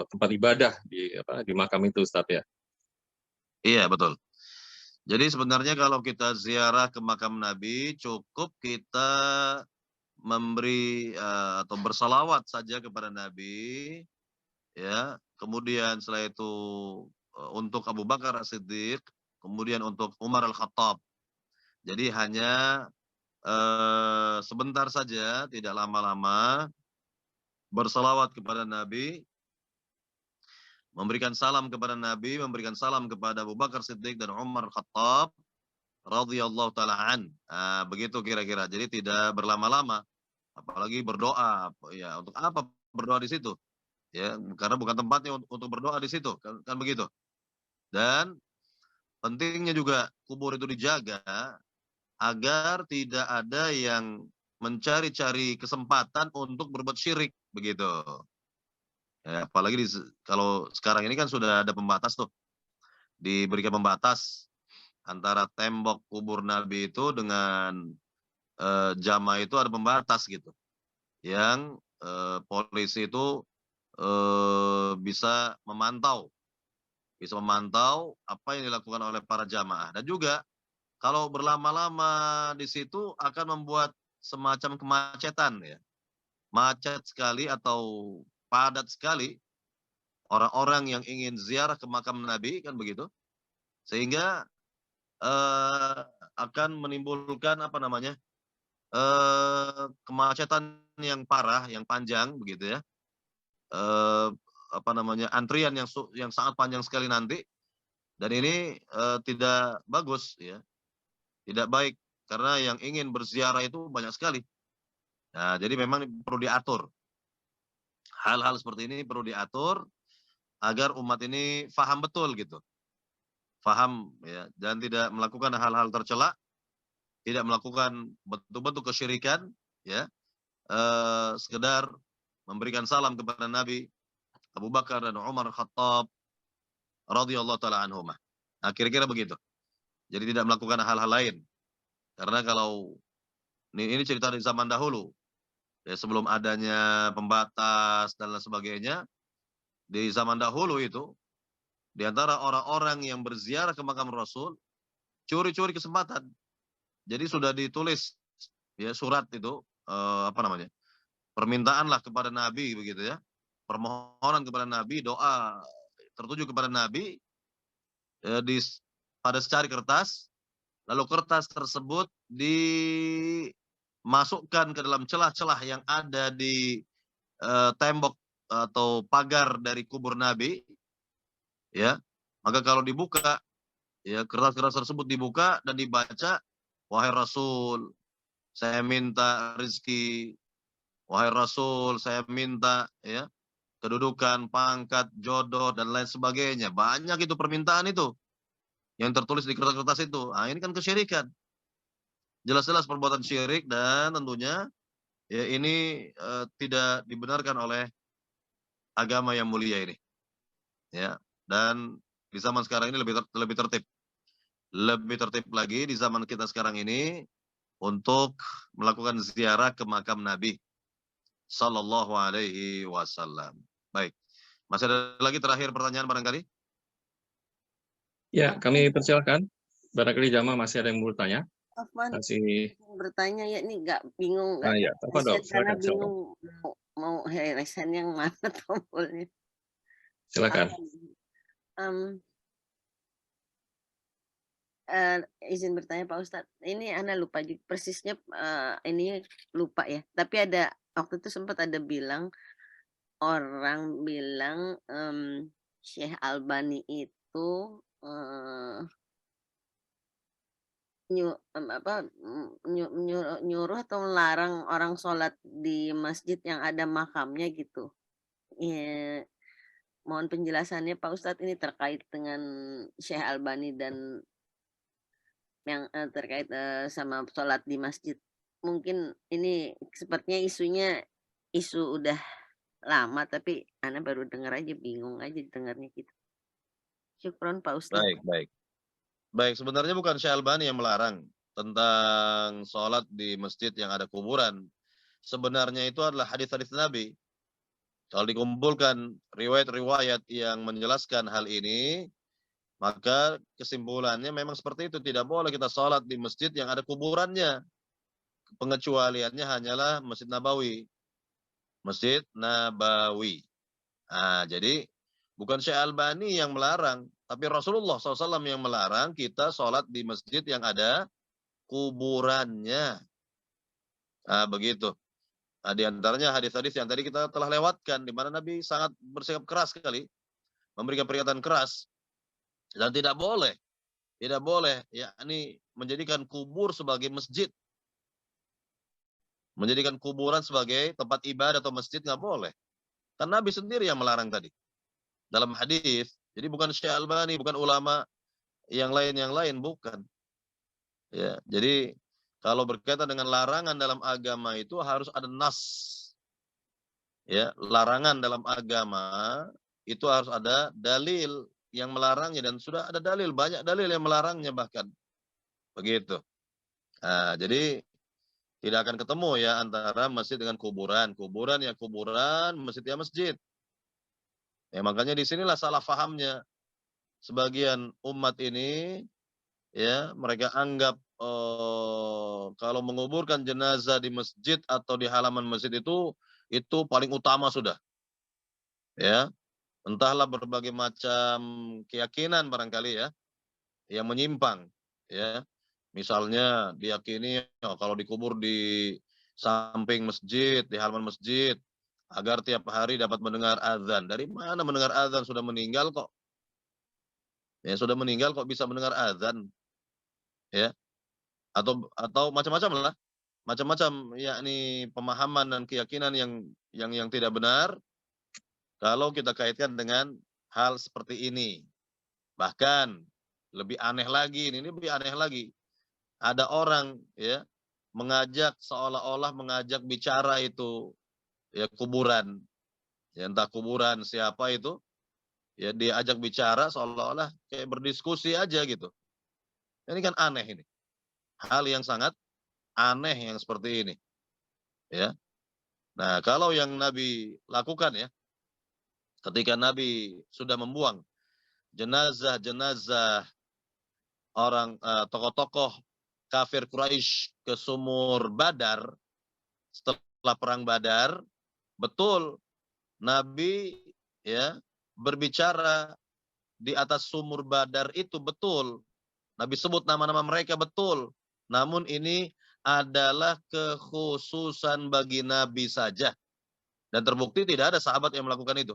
tempat ibadah di makam itu Ustadz ya. Iya, betul. Jadi sebenarnya kalau kita ziarah ke makam Nabi, cukup kita memberi atau bersalawat saja kepada Nabi, ya. Kemudian setelah itu untuk Abu Bakar As-Siddiq, kemudian untuk Umar Al-Khattab. Jadi hanya sebentar saja, tidak lama-lama, bersalawat kepada Nabi, memberikan salam kepada Nabi, memberikan salam kepada Abu Bakar Siddiq dan Umar Khattab radhiyallahu taala an. Begitu kira-kira. Jadi tidak berlama-lama, apalagi berdoa. Ya, untuk apa berdoa di situ? Ya, karena bukan tempatnya untuk berdoa di situ, kan begitu. Dan pentingnya juga kubur itu dijaga agar tidak ada yang mencari-cari kesempatan untuk berbuat syirik, begitu. Ya, apalagi kalau sekarang ini kan sudah ada pembatas tuh, diberikan pembatas antara tembok kubur Nabi itu dengan jamaah itu ada pembatas gitu, yang polisi itu bisa memantau apa yang dilakukan oleh para jamaah. Dan juga kalau berlama-lama di situ akan membuat semacam kemacetan ya, macet sekali atau padat sekali orang-orang yang ingin ziarah ke makam Nabi, kan begitu, sehingga akan menimbulkan kemacetan yang parah, yang panjang begitu ya, antrian yang sangat panjang sekali nanti. Dan ini tidak bagus ya, tidak baik, karena yang ingin berziarah itu banyak sekali. Nah, jadi memang perlu diatur hal-hal seperti ini, perlu diatur agar umat ini paham betul gitu, paham ya, dan tidak melakukan hal-hal tercela, tidak melakukan bentuk-bentuk kesyirikan ya, sekedar memberikan salam kepada Nabi, Abu Bakar dan Umar Khattab radhiyallahu taala anhumah. Nah, kira-kira begitu. Jadi tidak melakukan hal-hal lain. Karena kalau ini cerita di zaman dahulu, ya, sebelum adanya pembatas dan lain sebagainya, di zaman dahulu itu, di antara orang-orang yang berziarah ke makam Rasul, curi-curi kesempatan. Jadi sudah ditulis ya surat itu, permintaanlah kepada Nabi begitu ya, permohonan kepada Nabi, doa tertuju kepada Nabi pada secari kertas, lalu kertas tersebut dimasukkan ke dalam celah-celah yang ada di tembok atau pagar dari kubur Nabi, ya. Maka kalau dibuka, ya, kertas-kertas tersebut dibuka dan dibaca, wahai Rasul, saya minta rezeki. Wahai Rasul, saya minta ya kedudukan, pangkat, jodoh dan lain sebagainya. Banyak itu permintaan itu yang tertulis di kertas-kertas itu. Nah, ini kan kesyirikan. Jelas-jelas perbuatan syirik, dan tentunya ya ini tidak dibenarkan oleh agama yang mulia ini. Ya. Dan di zaman sekarang ini lebih tertib. Lebih tertib lagi di zaman kita sekarang ini untuk melakukan ziarah ke makam Nabi sallallahu alaihi wasallam. Baik. Masih ada lagi terakhir pertanyaan barangkali? Ya, kami persilakan. Barangkali jamaah masih ada yang mau bertanya. Afwan, Masih, bertanya ya, ini nggak bingung, nggak ya, tafadhol, reset karena silakan, silakan. bingung mau reset yang mana tombolnya. Silakan. Izin bertanya Pak Ustadz, ini Ana lupa juga persisnya, ini lupa ya. Tapi ada waktu itu sempat ada orang bilang Syekh Albani itu nyuruh atau melarang orang sholat di masjid yang ada makamnya gitu. Mohon penjelasannya Pak Ustadz, ini terkait dengan Syekh Albani dan yang terkait sama sholat di masjid. Mungkin ini sepertinya isu udah lama, tapi Ana baru dengar aja, bingung aja dengarnya gitu. Syukron Pak Ustadz. Baik, sebenarnya bukan Syekh Albani yang melarang tentang sholat di masjid yang ada kuburan. Sebenarnya itu adalah hadis-hadis Nabi. Kalau dikumpulkan riwayat-riwayat yang menjelaskan hal ini, maka kesimpulannya memang seperti itu. Tidak boleh kita sholat di masjid yang ada kuburannya. Pengecualiannya hanyalah Masjid Nabawi. Masjid Nabawi. Nah, jadi bukan Syekh Albani yang melarang, tapi Rasulullah SAW yang melarang kita sholat di masjid yang ada kuburannya. Nah, begitu. Nah, di antaranya hadis-hadis yang tadi kita telah lewatkan, di mana Nabi sangat bersikap keras sekali, memberikan peringatan keras, dan tidak boleh, yakni menjadikan kubur sebagai masjid, menjadikan kuburan sebagai tempat ibadah atau masjid, nggak boleh. Kan Nabi sendiri yang melarang tadi dalam hadis. Jadi bukan Syekh Albani, bukan ulama yang lain, bukan. Ya, jadi kalau berkaitan dengan larangan dalam agama itu harus ada nas. Ya, larangan dalam agama itu harus ada dalil yang melarangnya, dan sudah ada dalil, banyak dalil yang melarangnya bahkan. Begitu. Nah, jadi tidak akan ketemu ya antara masjid dengan kuburan. Kuburan ya kuburan, masjid ya masjid. Ya, makanya di sinilah salah fahamnya sebagian umat ini, ya, mereka anggap kalau menguburkan jenazah di masjid atau di halaman masjid itu paling utama sudah. Ya, entahlah berbagai macam keyakinan barangkali ya yang menyimpang, ya. Misalnya diyakini kalau dikubur di samping masjid, di halaman masjid, agar tiap hari dapat mendengar azan. Dari mana mendengar azan? Sudah meninggal kok. Ya, sudah meninggal kok bisa mendengar azan. Ya. Atau macam-macam lah. Macam-macam yakni pemahaman dan keyakinan yang tidak benar kalau kita kaitkan dengan hal seperti ini. Bahkan lebih aneh lagi, ini lebih aneh lagi. Ada orang ya mengajak, seolah-olah mengajak bicara itu ya kuburan. Ya, entah kuburan siapa itu, ya diajak bicara seolah-olah kayak berdiskusi aja gitu. Ini kan aneh ini. Hal yang sangat aneh yang seperti ini. Ya. Nah, kalau yang Nabi lakukan ya, ketika Nabi sudah membuang jenazah-jenazah orang tokoh-tokoh kafir Quraisy ke sumur Badar setelah perang Badar, betul Nabi ya berbicara di atas sumur Badar itu, betul. Nabi sebut nama-nama mereka, betul. Namun ini adalah kekhususan bagi Nabi saja. Dan terbukti tidak ada sahabat yang melakukan itu.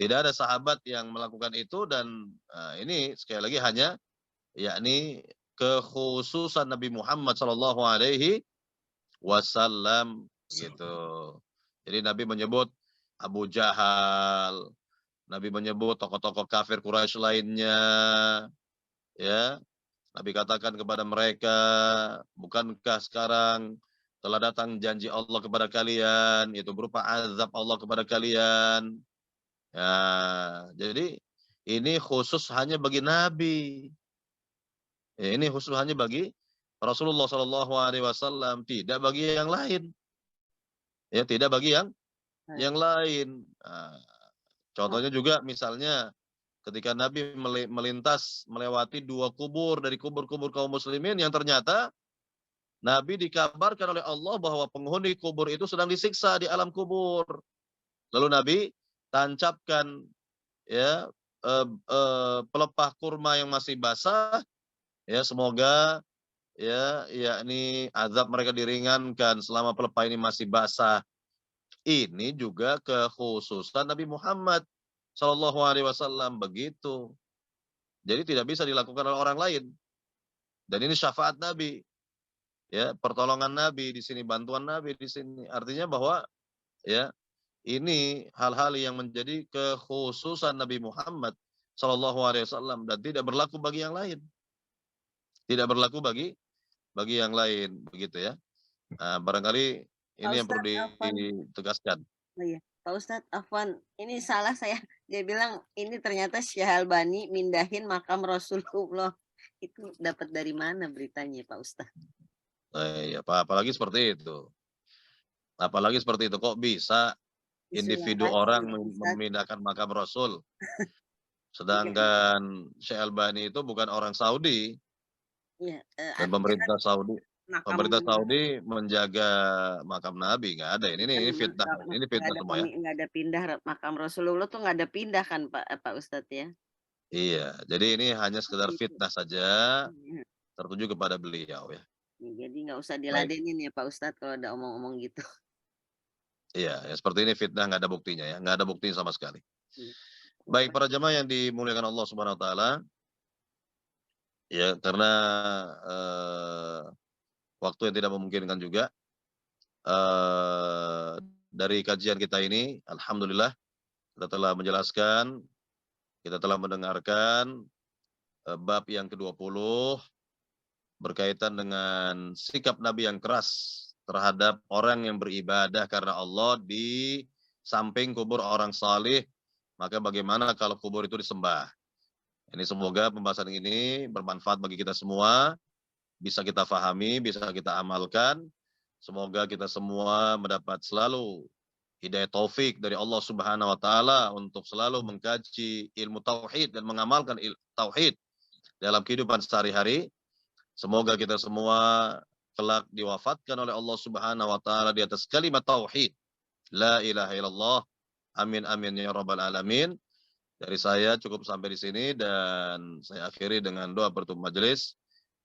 Tidak ada sahabat yang melakukan itu, dan ini sekali lagi hanya yakni kekhususan Nabi Muhammad SAW gitu. Jadi Nabi menyebut Abu Jahal, Nabi menyebut tokoh-tokoh kafir Quraisy lainnya, ya. Nabi katakan kepada mereka, bukankah sekarang telah datang janji Allah kepada kalian, yaitu berupa azab Allah kepada kalian. Ya, jadi ini khusus hanya bagi Nabi. Ya, ini khusus hanya bagi Rasulullah SAW, tidak bagi yang lain. Ya, tidak bagi yang lain. Nah, Contohnya juga misalnya ketika Nabi melewati 2 kubur dari kubur-kubur kaum muslimin yang ternyata Nabi dikabarkan oleh Allah bahwa penghuni kubur itu sedang disiksa di alam kubur. Lalu Nabi tancapkan ya pelepah kurma yang masih basah, ya semoga ya yakni azab mereka diringankan selama pelepah ini masih basah. Ini juga kekhususan Nabi Muhammad Shallallahu Alaihi Wasallam begitu. Jadi tidak bisa dilakukan oleh orang lain. Dan ini syafaat Nabi, ya pertolongan Nabi di sini, bantuan Nabi di sini. Artinya bahwa ya ini hal-hal yang menjadi kekhususan Nabi Muhammad Shallallahu Alaihi Wasallam dan tidak berlaku bagi yang lain. Tidak berlaku bagi yang lain, begitu ya. Nah, barangkali ini yang perlu ditegaskan. Oh iya, Pak Ustadz Afwan, ini salah saya. Dia bilang ini ternyata Syekh Albani mindahin makam Rasulullah. Itu dapat dari mana beritanya, Pak Ustadz? Ya, apalagi seperti itu. Apalagi seperti itu, kok bisa individu orang memindahkan makam Rasul. Sedangkan Syekh Albani itu bukan orang Saudi. Ya, dan pemerintah Saudi menjaga makam Nabi, nggak ada. Ini fitnah. Ini fitnah semua ya. Nggak ada pindah makam Rasulullah tuh nggak ada pindah kan Pak Ustadz ya? Iya, jadi ini hanya sekedar fitnah saja tertuju kepada beliau ya. Jadi nggak usah diladenin ya Pak Ustadz kalau ada omong-omong gitu. Iya, ya seperti ini fitnah, nggak ada buktinya ya, nggak ada buktinya sama sekali. Baik para jemaah yang dimuliakan Allah Subhanahu Wa Taala, ya karena waktu yang tidak memungkinkan juga dari kajian kita ini, alhamdulillah kita telah menjelaskan, kita telah mendengarkan bab yang ke-20 berkaitan dengan sikap Nabi yang keras terhadap orang yang beribadah karena Allah di samping kubur orang salih, maka bagaimana kalau kubur itu disembah. Ini semoga pembahasan ini bermanfaat bagi kita semua, bisa kita fahami, bisa kita amalkan. Semoga kita semua mendapat selalu hidayah taufik dari Allah Subhanahu wa taala untuk selalu mengkaji ilmu tauhid dan mengamalkan tauhid dalam kehidupan sehari-hari. Semoga kita semua kelak diwafatkan oleh Allah Subhanahu wa taala di atas kalimat tauhid. La ilaha illallah. Amin amin ya rabbal alamin. Dari saya cukup sampai di sini dan saya akhiri dengan doa penutup majelis.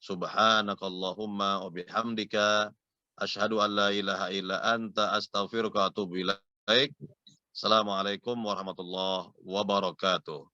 Subhanakallahumma wa bihamdika asyhadu an la ilaha illa anta astaghfiruka wa atubu ilaik. Assalamualaikum warahmatullahi wabarakatuh.